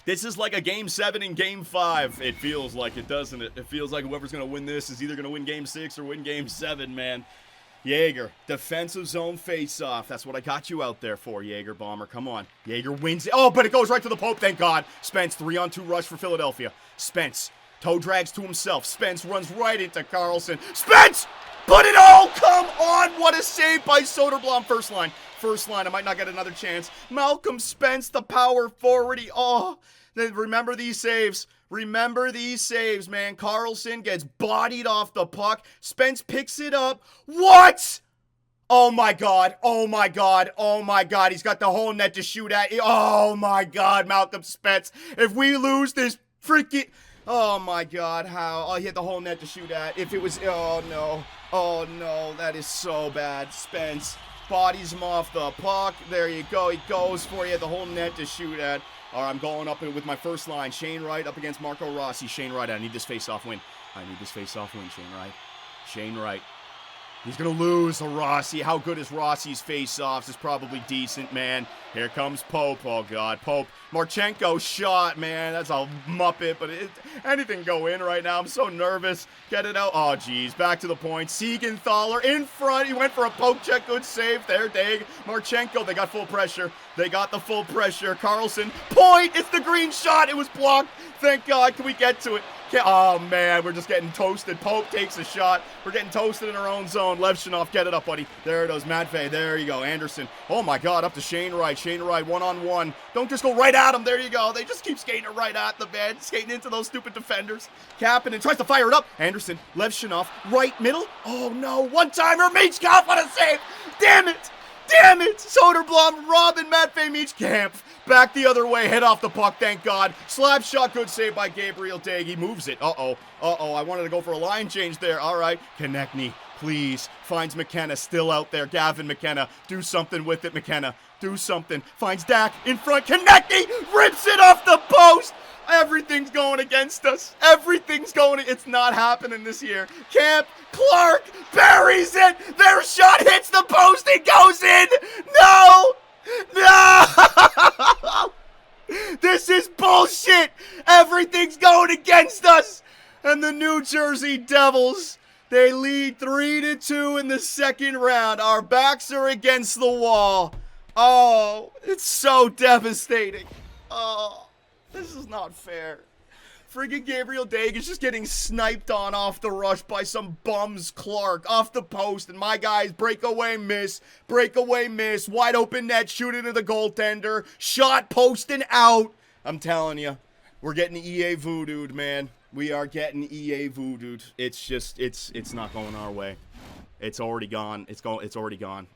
This is like a Game 7 and Game 5. It feels like it, doesn't it? It feels like whoever's going to win this is either going to win Game 6 or win Game 7, man. Jaeger, defensive zone face-off. That's what I got you out there for, Jaeger Bomber. Come on. Jaeger wins it. Oh, but it goes right to the Pope, thank God. Spence, 3-on-2 rush for Philadelphia. Spence. Toe drags to himself. Spence runs right into Carlson. Spence! Put it all! Come on! What a save by Soderblom. First line. First line. I might not get another chance. Malcolm Spence, the power forward. Remember these saves. Remember these saves, man. Carlson gets bodied off the puck. Spence picks it up. What? Oh my god. Oh my god. Oh my god. He's got the whole net to shoot at. Oh my god, Malcolm Spence. If we lose this freaking... Oh my god, how? Oh, he had the whole net to shoot at. If it was... Oh no. Oh no. That is so bad. Spence bodies him off the puck. There you go. He goes for you. The whole net to shoot at. All right, I'm going up with my first line. Shane Wright up against Marco Rossi. Shane Wright, I need this face-off win. I need this face-off win, Shane Wright. Shane Wright. He's going to lose to Rossi. How good is Rossi's face-offs? It's probably decent, man. Here comes Pope. Oh, God. Pope. Marchenko shot, man. That's a muppet, but anything go in right now. I'm so nervous. Get it out. Oh, geez. Back to the point. Siegenthaler in front. He went for a poke check. Good save there, Dag. Marchenko, they got full pressure. They got the full pressure. Carlson. Point. It's the green shot. It was blocked. Thank God. Can we get to it? Oh, man, we're just getting toasted. Pope takes a shot. We're getting toasted in our own zone. Levchinov, get it up, buddy. There it is. Matvey, there you go. Anderson. Oh, my God, up to Shane Wright. Shane Wright, one-on-one. Don't just go right at him. There you go. They just keep skating it right at the man. Skating into those stupid defenders. Kapanen tries to fire it up. Anderson, Levchinov, right middle. Oh, no. One-timer. Michkov, what a save. Damn it. Damn it. Soderblom, Robin, Matvey, Michkamp. Back the other way, head off the puck, thank God. Slap shot, good save by Gabriel Dag. He moves it. Uh-oh, I wanted to go for a line change there. All right, Konechny, please. Finds McKenna, still out there. Gavin McKenna, do something with it, McKenna. Do something. Finds Dak in front. Konechny rips it off the post. Everything's going against us. Everything's going. It's not happening this year. Camp, Clark, buries it. Their shot hits the post. It goes in. No. No! This is bullshit! Everything's going against us! And the New Jersey Devils, they lead 3-2 in the second round. Our backs are against the wall. Oh, it's so devastating. Oh, this is not fair. Friggin' Gabriel Dag is just getting sniped on off the rush by some bums. Clark off the post, and my guys breakaway miss, wide open net, shoot into the goaltender, shot posting out. I'm telling you, we're getting EA voodooed, man. We are getting EA voodooed. It's just, it's not going our way. It's already gone. It's already gone.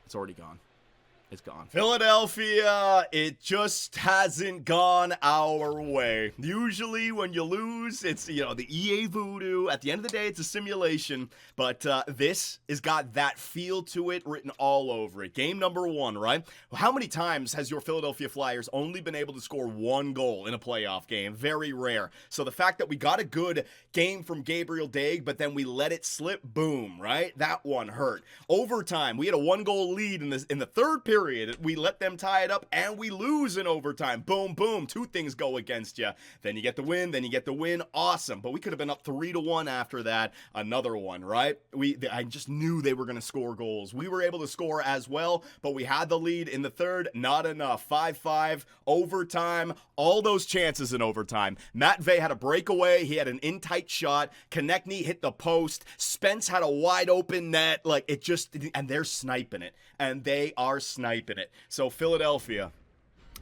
It's gone. Philadelphia, it just hasn't gone our way. Usually when you lose, it's, the EA voodoo. At the end of the day, it's a simulation. But this has got that feel to it written all over it. Game number 1, right? How many times has your Philadelphia Flyers only been able to score 1 goal in a playoff game? Very rare. So the fact that we got a good game from Gabriel Dag, but then we let it slip, boom, right? That one hurt. Overtime, we had a 1-goal lead in the third period. We let them tie it up, and we lose in overtime. Boom, boom. 2 things go against you. Then you get the win. Awesome. But we could have been up 3-1 after that. Another one, right? I just knew they were going to score goals. We were able to score as well, but we had the lead in the third. Not enough. 5-5. Overtime. All those chances in overtime. Matvey had a breakaway. He had an in-tight shot. Konechny hit the post. Spence had a wide open net. And they're sniping it. And they are sniping it. So Philadelphia,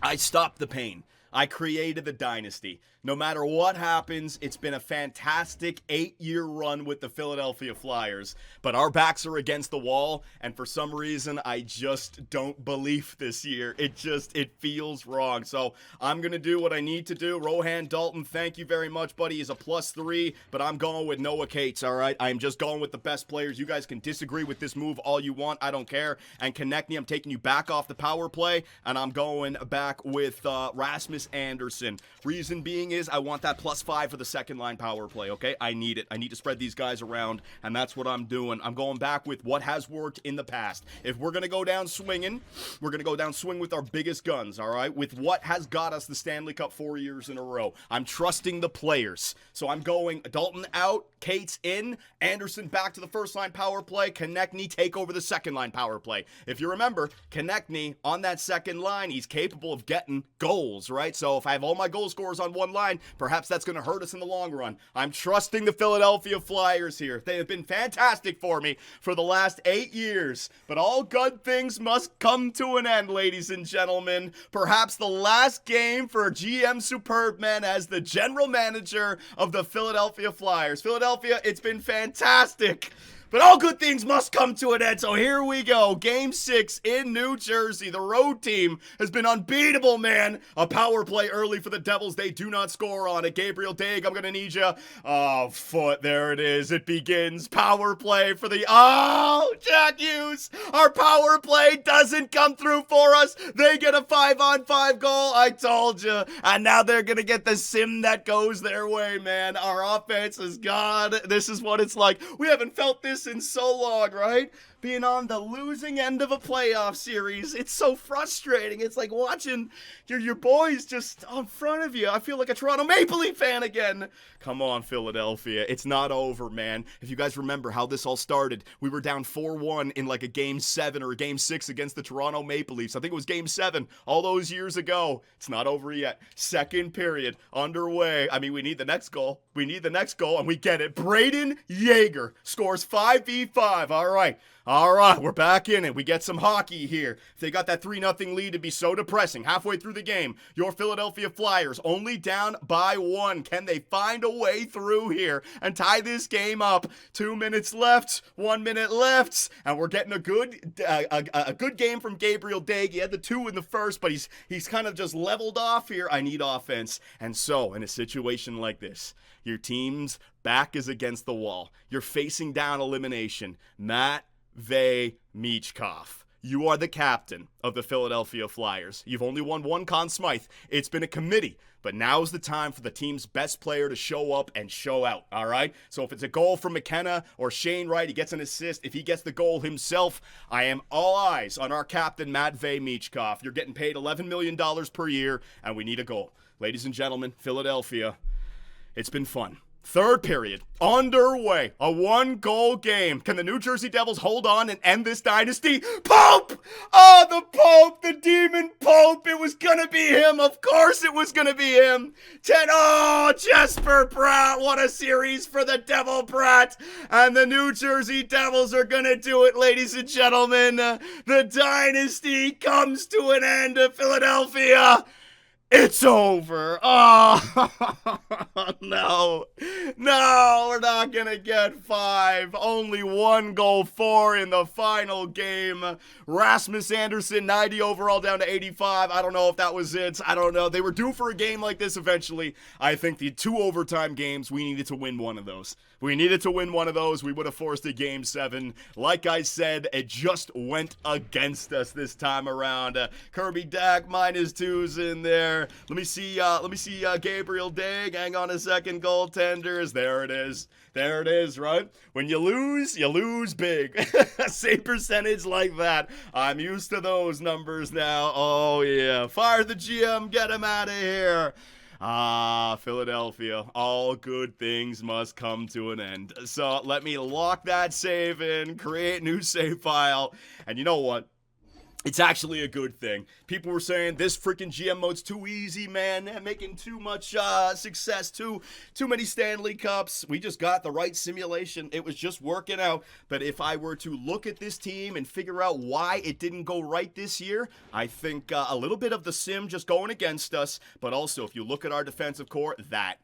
I stopped the pain. I created the dynasty. No matter what happens, it's been a fantastic 8-year run with the Philadelphia Flyers. But our backs are against the wall, and for some reason, I just don't believe this year. It feels wrong. So I'm going to do what I need to do. Rohan Dalton, thank you very much, buddy. He's a +3, but I'm going with Noah Cates, all right? I'm just going with the best players. You guys can disagree with this move all you want. I don't care. And Konechny, I'm taking you back off the power play, and I'm going back with Rasmus Anderson. Reason being is I want that +5 for the second line power play, okay? I need it. I need to spread these guys around, and that's what I'm doing. I'm going back with what has worked in the past. If we're going to go down swinging, we're going to go down swing with our biggest guns, all right? With what has got us the Stanley Cup 4 years in a row. I'm trusting the players. So I'm going Dalton out, Cates in, Anderson back to the first line power play, Konechny take over the second line power play. If you remember, Konechny on that second line, he's capable of getting goals, right? right? So if I have all my goal scorers on one line, perhaps that's going to hurt us in the long run. I'm trusting the Philadelphia Flyers here. They have been fantastic for me for the last 8 years. But all good things must come to an end, ladies and gentlemen. Perhaps the last game for GM Superbman as the general manager of the Philadelphia Flyers. Philadelphia, it's been fantastic. But all good things must come to an end, so here we go. Game 6 in New Jersey. The road team has been unbeatable, man. A power play early for the Devils. They do not score on it. Gabriel Daig, I'm going to need you. Oh, foot. There it is. It begins. Power play for the... Oh, Jack Hughes. Our power play doesn't come through for us. They get a 5-on-5 goal. I told you. And now they're going to get the sim that goes their way, man. Our offense is gone. This is what it's like. We haven't felt this in so long, right? Being on the losing end of a playoff series. It's so frustrating. It's like watching your boys just in front of you. I feel like a Toronto Maple Leaf fan again. Come on, Philadelphia. It's not over, man. If you guys remember how this all started, we were down 4-1 in like a Game 7 or a Game 6 against the Toronto Maple Leafs. I think it was Game 7 all those years ago. It's not over yet. Second period underway. I mean, we need the next goal. We need the next goal, and we get it. Braden Yeager scores 5v5. All right, we're back in it. We get some hockey here. If they got that 3-0 lead, it'd be so depressing. Halfway through the game, your Philadelphia Flyers only down by 1. Can they find a way through here and tie this game up? 2 minutes left, 1 minute left, and we're getting a good game from Gabriel Daig. He had the 2 in the first, but he's kind of just leveled off here. I need offense. And so, in a situation like this, your team's back is against the wall. You're facing down elimination. Matvei Michkov. You are the captain of the Philadelphia Flyers. You've only won 1 Conn Smythe. It's been a committee, but now's the time for the team's best player to show up and show out, all right? So if it's a goal from McKenna or Shane Wright, he gets an assist. If he gets the goal himself, I am all eyes on our captain, Matvei Michkov. You're getting paid $11 million per year, and we need a goal. Ladies and gentlemen, Philadelphia, it's been fun. Third period, underway, a 1-goal game. Can the New Jersey Devils hold on and end this dynasty? Pope! Oh, the Pope, the demon Pope. It was gonna be him. Of course it was gonna be him. Oh, Jesper Bratt. What a series for the Devil Brat. And the New Jersey Devils are gonna do it, ladies and gentlemen. The dynasty comes to an end. Philadelphia, it's over. Oh, no, we're not going to get 5. Only 1 goal, 4 in the final game. Rasmus Anderson, 90 overall down to 85. I don't know if that was it. I don't know. They were due for a game like this eventually. I think the 2 overtime games, we needed to win one of those. We would have forced a Game 7. Like I said, it just went against us this time around. Kirby Dack, -2s in there. Let me see Gabriel Daig. Hang on a second, goaltenders. There it is, right? When you lose big. Same percentage like that. I'm used to those numbers now. Oh, yeah. Fire the GM. Get him out of here. Philadelphia, all good things must come to an end. So let me lock that save in, create new save file, and you know what? It's actually a good thing. People were saying this freaking GM mode's too easy, man. Making too much success, too many Stanley Cups. We just got the right simulation. It was just working out. But if I were to look at this team and figure out why it didn't go right this year, I think a little bit of the sim just going against us. But also, if you look at our defensive core, that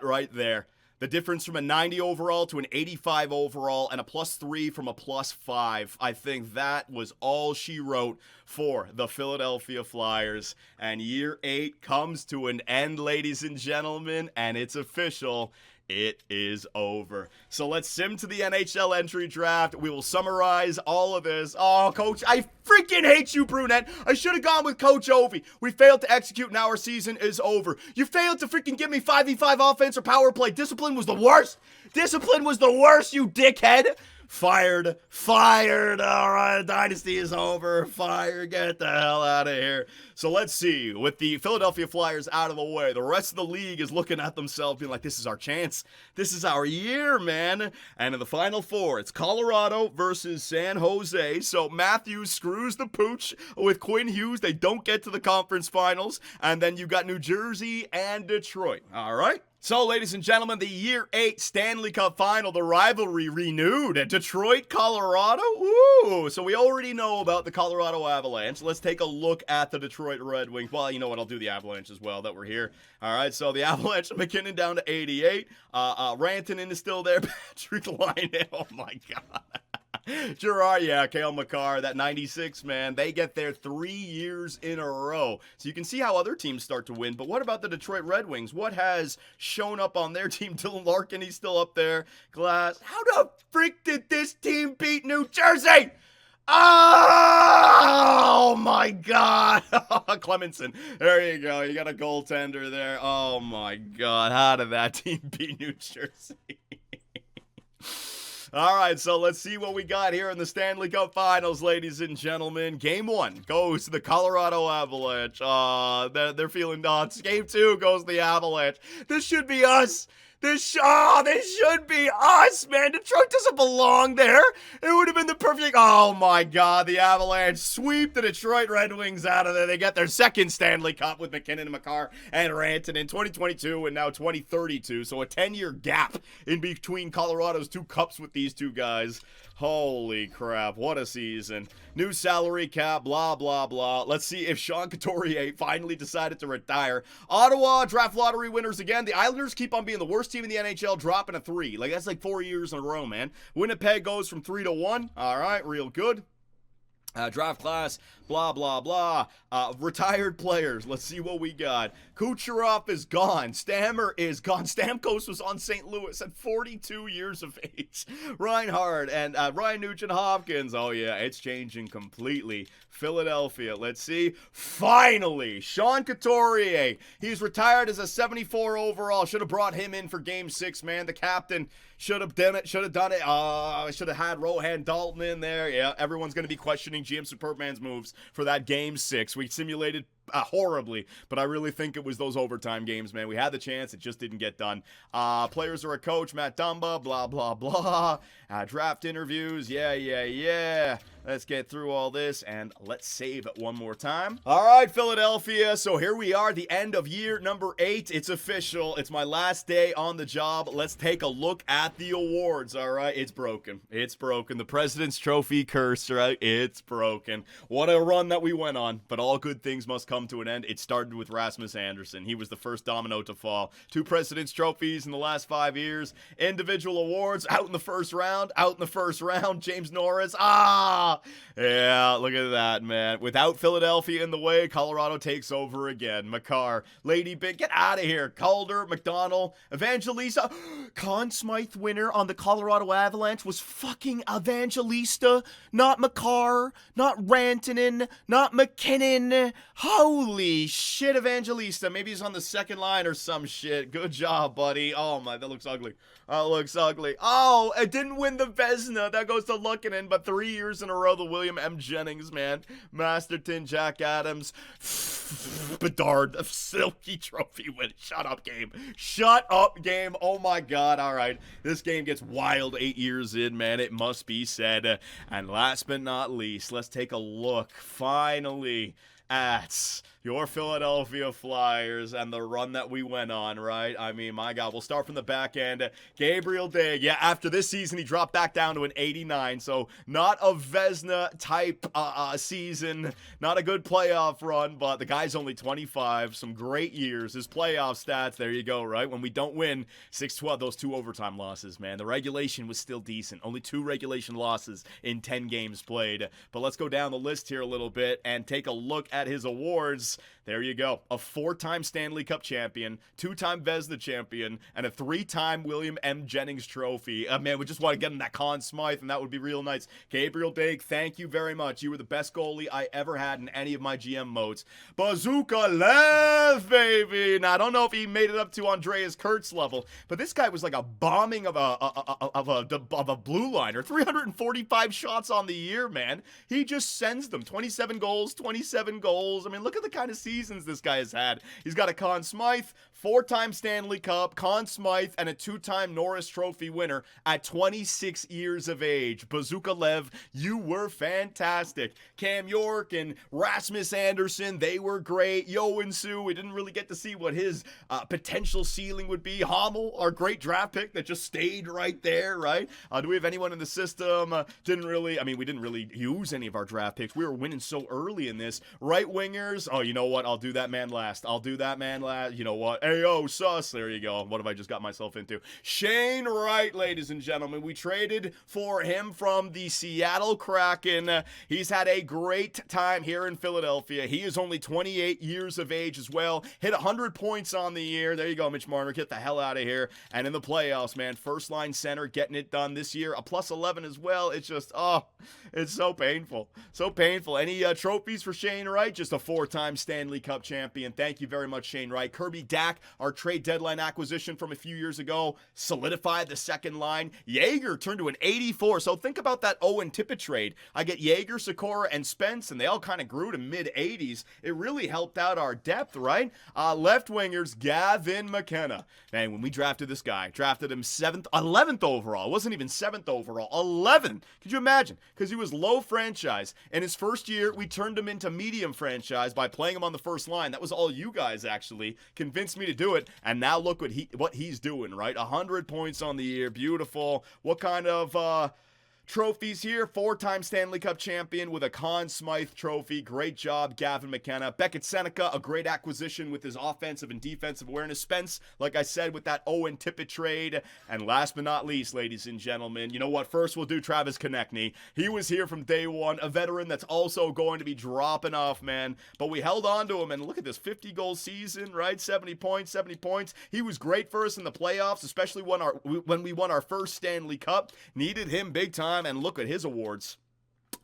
right there. The difference from a 90 overall to an 85 overall and a +3 from a +5. I think that was all she wrote for the Philadelphia Flyers. And year 8 comes to an end, ladies and gentlemen, and it's official. It is over. So let's sim to the NHL entry draft. We will summarize all of this. Oh, Coach, I freaking hate you, Brunette. I should have gone with Coach Ovi. We failed to execute, now our season is over. You failed to freaking give me 5v5 offense or power play. Discipline was the worst. You dickhead. Fired. All right, Dynasty is over. Fired. Get the hell out of here. So let's see. With the Philadelphia Flyers out of the way, the rest of the league is looking at themselves being like, this is our chance. This is our year, man. And in the Final Four, it's Colorado versus San Jose. So Matthews screws the pooch with Quinn Hughes. They don't get to the conference finals. And then you got New Jersey and Detroit. All right. So, ladies and gentlemen, the Year 8 Stanley Cup Final, the rivalry renewed at Detroit, Colorado. Ooh, so we already know about the Colorado Avalanche. Let's take a look at the Detroit Red Wings. Well, you know what? I'll do the Avalanche as well that we're here. All right, so the Avalanche, McKinnon down to 88. Rantanen is still there. Patrick Laine, oh my God. Gerard, yeah, Cale Makar, that 96, man, they get there 3 years in a row. So you can see how other teams start to win. But what about the Detroit Red Wings? What has shown up on their team? Dylan Larkin, he's still up there. Glass. How the freak did this team beat New Jersey? Oh, my God. Clemenson. There you go. You got a goaltender there. Oh, my God. How did that team beat New Jersey? All right, so let's see what we got here in the Stanley Cup Finals, ladies and gentlemen. Game 1 goes to the Colorado Avalanche. They're feeling nuts. Game 2 goes to the Avalanche. This should be us. This should be us, man. Detroit doesn't belong there. It would have been the perfect... Oh, my God. The Avalanche sweep the Detroit Red Wings out of there. They get their second Stanley Cup with McKinnon and Makar and Rantanen in 2022 and now 2032. So a 10-year gap in between Colorado's 2 cups with these 2 guys. Holy crap, what a season. New salary cap, blah, blah, blah. Let's see if Sean Couturier finally decided to retire. Ottawa, draft lottery winners again. The Islanders keep on being the worst team in the NHL, dropping a 3. Like, that's like 4 years in a row, man. Winnipeg goes from 3 to 1. All right, real good. Draft class, blah, blah, blah. Retired players. Let's see what we got. Kucherov is gone. Stammer is gone. Stamkos was on St. Louis at 42 years of age. Reinhardt and Ryan Nugent-Hopkins. Oh, yeah, it's changing completely. Philadelphia. Let's see. Finally, Sean Couturier. He's retired as a 74 overall. Should have brought him in for Game 6, man. The captain should have done it. Should have done it. Should have had Rohan Dalton in there. Yeah, everyone's going to be questioning GM Superbman's moves for that Game 6. We simulated horribly, but I really think it was those overtime games, man. We had the chance, it just didn't get done. Players are a coach, Matt Dumba, blah, blah, blah. Draft interviews, yeah. Let's get through all this, and let's save it one more time. All right, Philadelphia, so here we are, the end of year number 8. It's official. It's my last day on the job. Let's take a look at the awards, all right? It's broken. It's broken. The President's Trophy curse, right? It's broken. What a run that we went on, but all good things must come to an end. It started with Rasmus Anderson. He was the first domino to fall. 2 President's Trophies in the last 5 years. Individual awards, out in the first round. James Norris. Yeah, look at that, man. Without Philadelphia in the way, Colorado takes over again. Makar, Lady Big, get out of here. Calder, McDonald, Evangelista. Conn Smythe winner on the Colorado Avalanche was fucking Evangelista, not Makar, not Rantanen, not McKinnon. Holy shit, Evangelista. Maybe he's on the second line or some shit. Good job, buddy. Oh my, that looks ugly. That looks ugly. Oh, it didn't win the Vezina. That goes to Luukkonen, but 3 years in a row, the William M. Jennings, man. Masterton, Jack Adams, Bedard, the Silky Trophy win. Shut up, game. Shut up, game. Oh my God. All right. This game gets wild 8 years in, man. It must be said. And last but not least, let's take a look, finally, at your Philadelphia Flyers and the run that we went on, right? I mean, my God, we'll start from the back end. Gabriel Dig, yeah, after this season, he dropped back down to an 89, so not a Vezina type season, not a good playoff run, but the guy's only 25, some great years. His playoff stats, there you go, right? When we don't win 6-12, those 2 overtime losses, man. The regulation was still decent. Only 2 regulation losses in 10 games played. But let's go down the list here a little bit and take a look at his awards. There you go. A 4-time Stanley Cup champion, 2-time Vezina champion, and a 3-time William M. Jennings trophy. Man, we just want to get him that Conn Smythe, and that would be real nice. Gabriel Dake, thank you very much. You were the best goalie I ever had in any of my GM modes. Bazooka Lev, baby! Now, I don't know if he made it up to Andreas Kurtz level, but this guy was like a bombing of a blue liner. 345 shots on the year, man. He just sends them. 27 goals. I mean, look at the kind of seasons this guy has had. He's got a Conn Smythe, 4-time Stanley Cup, Conn Smythe, and a 2-time Norris Trophy winner at 26 years of age. Bazooka Lev, you were fantastic. Cam York and Rasmus Anderson, they were great. Yoan Su, we didn't really get to see what his potential ceiling would be. Hommel, our great draft pick that just stayed right there, right? Do we have anyone in the system? We didn't really use any of our draft picks. We were winning so early in this. Right wingers, oh, you know what? I'll do that man last. You know what? Ayo, sus. There you go. What have I just got myself into? Shane Wright, ladies and gentlemen. We traded for him from the Seattle Kraken. He's had a great time here in Philadelphia. He is only 28 years of age as well. Hit 100 points on the year. There you go, Mitch Marner. Get the hell out of here. And in the playoffs, man, first line center, getting it done this year. A plus 11 as well. It's just, it's so painful. So painful. Any trophies for Shane Wright? Just a 4-time Stanley Cup champion. Thank you very much, Shane Wright. Kirby Dack, our trade deadline acquisition from a few years ago, solidified the second line. Yeager turned to an 84. So think about that Owen Tippett trade. I get Yeager, Sikora, and Spence, and they all kind of grew to mid-80s. It really helped out our depth, right? Left wingers, Gavin McKenna. Man, when we drafted this guy, drafted him 11th overall. It wasn't even 7th overall. 11. Could you imagine? Because he was low franchise. In his first year, we turned him into medium franchise by playing him on the first line. That was all you guys, actually, convinced me to do it. And now look what he's doing, right? 100 points on the year. Beautiful. What kind of trophies here? 4-time Stanley Cup champion with a Conn Smythe trophy. Great job, Gavin McKenna. Beckett Seneca, a great acquisition with his offensive and defensive awareness. Spence, like I said, with that Owen Tippett trade. And last but not least, ladies and gentlemen, you know what? First, we'll do Travis Konechny. He was here from day one, a veteran that's also going to be dropping off, man. But we held on to him, and look at this 50-goal season, right? 70 points. He was great for us in the playoffs, especially when we won our first Stanley Cup. Needed him big time. And look at his awards.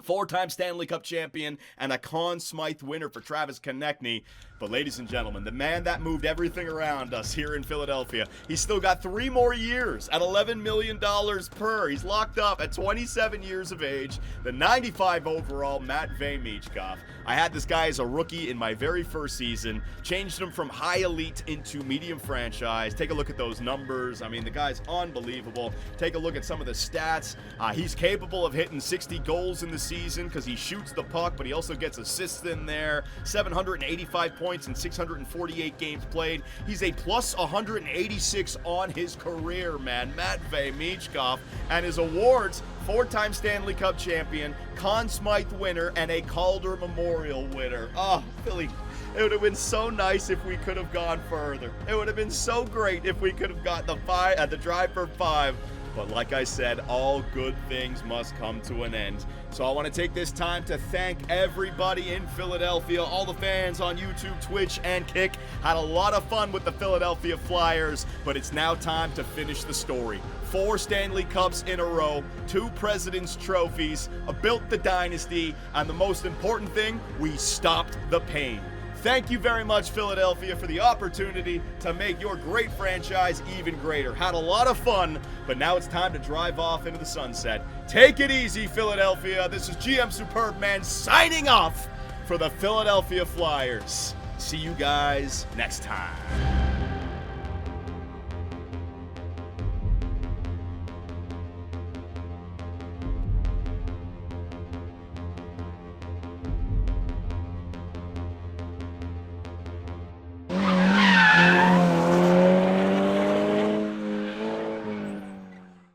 4-time Stanley Cup champion and a Conn Smythe winner for Travis Konechny. But ladies and gentlemen, the man that moved everything around us here in Philadelphia, he's still got 3 more years at $11 million per. He's locked up at 27 years of age. The 95 overall Matvei Michkov. I had this guy as a rookie in my very first season. Changed him from high elite into medium franchise. Take a look at those numbers. I mean, the guy's unbelievable. Take a look at some of the stats. He's capable of hitting 60 goals in the season because he shoots the puck, but he also gets assists in there. 785 points in 648 games played. He's a plus 186 on his career, man. Matvei Michkov. And his awards: 4-time Stanley Cup champion, Conn Smythe winner, and a Calder Memorial winner. Oh, Philly, it would have been so nice if we could have gone further. It would have been so great if we could have got the drive for 5. But like I said, all good things must come to an end. So I want to take this time to thank everybody in Philadelphia, all the fans on YouTube, Twitch, and Kick. Had a lot of fun with the Philadelphia Flyers, but it's now time to finish the story. 4 Stanley Cups in a row, 2 President's Trophies, built the Dynasty, and the most important thing, we stopped the pain. Thank you very much, Philadelphia, for the opportunity to make your great franchise even greater. Had a lot of fun, but now it's time to drive off into the sunset. Take it easy, Philadelphia. This is GM Superbman signing off for the Philadelphia Flyers. See you guys next time.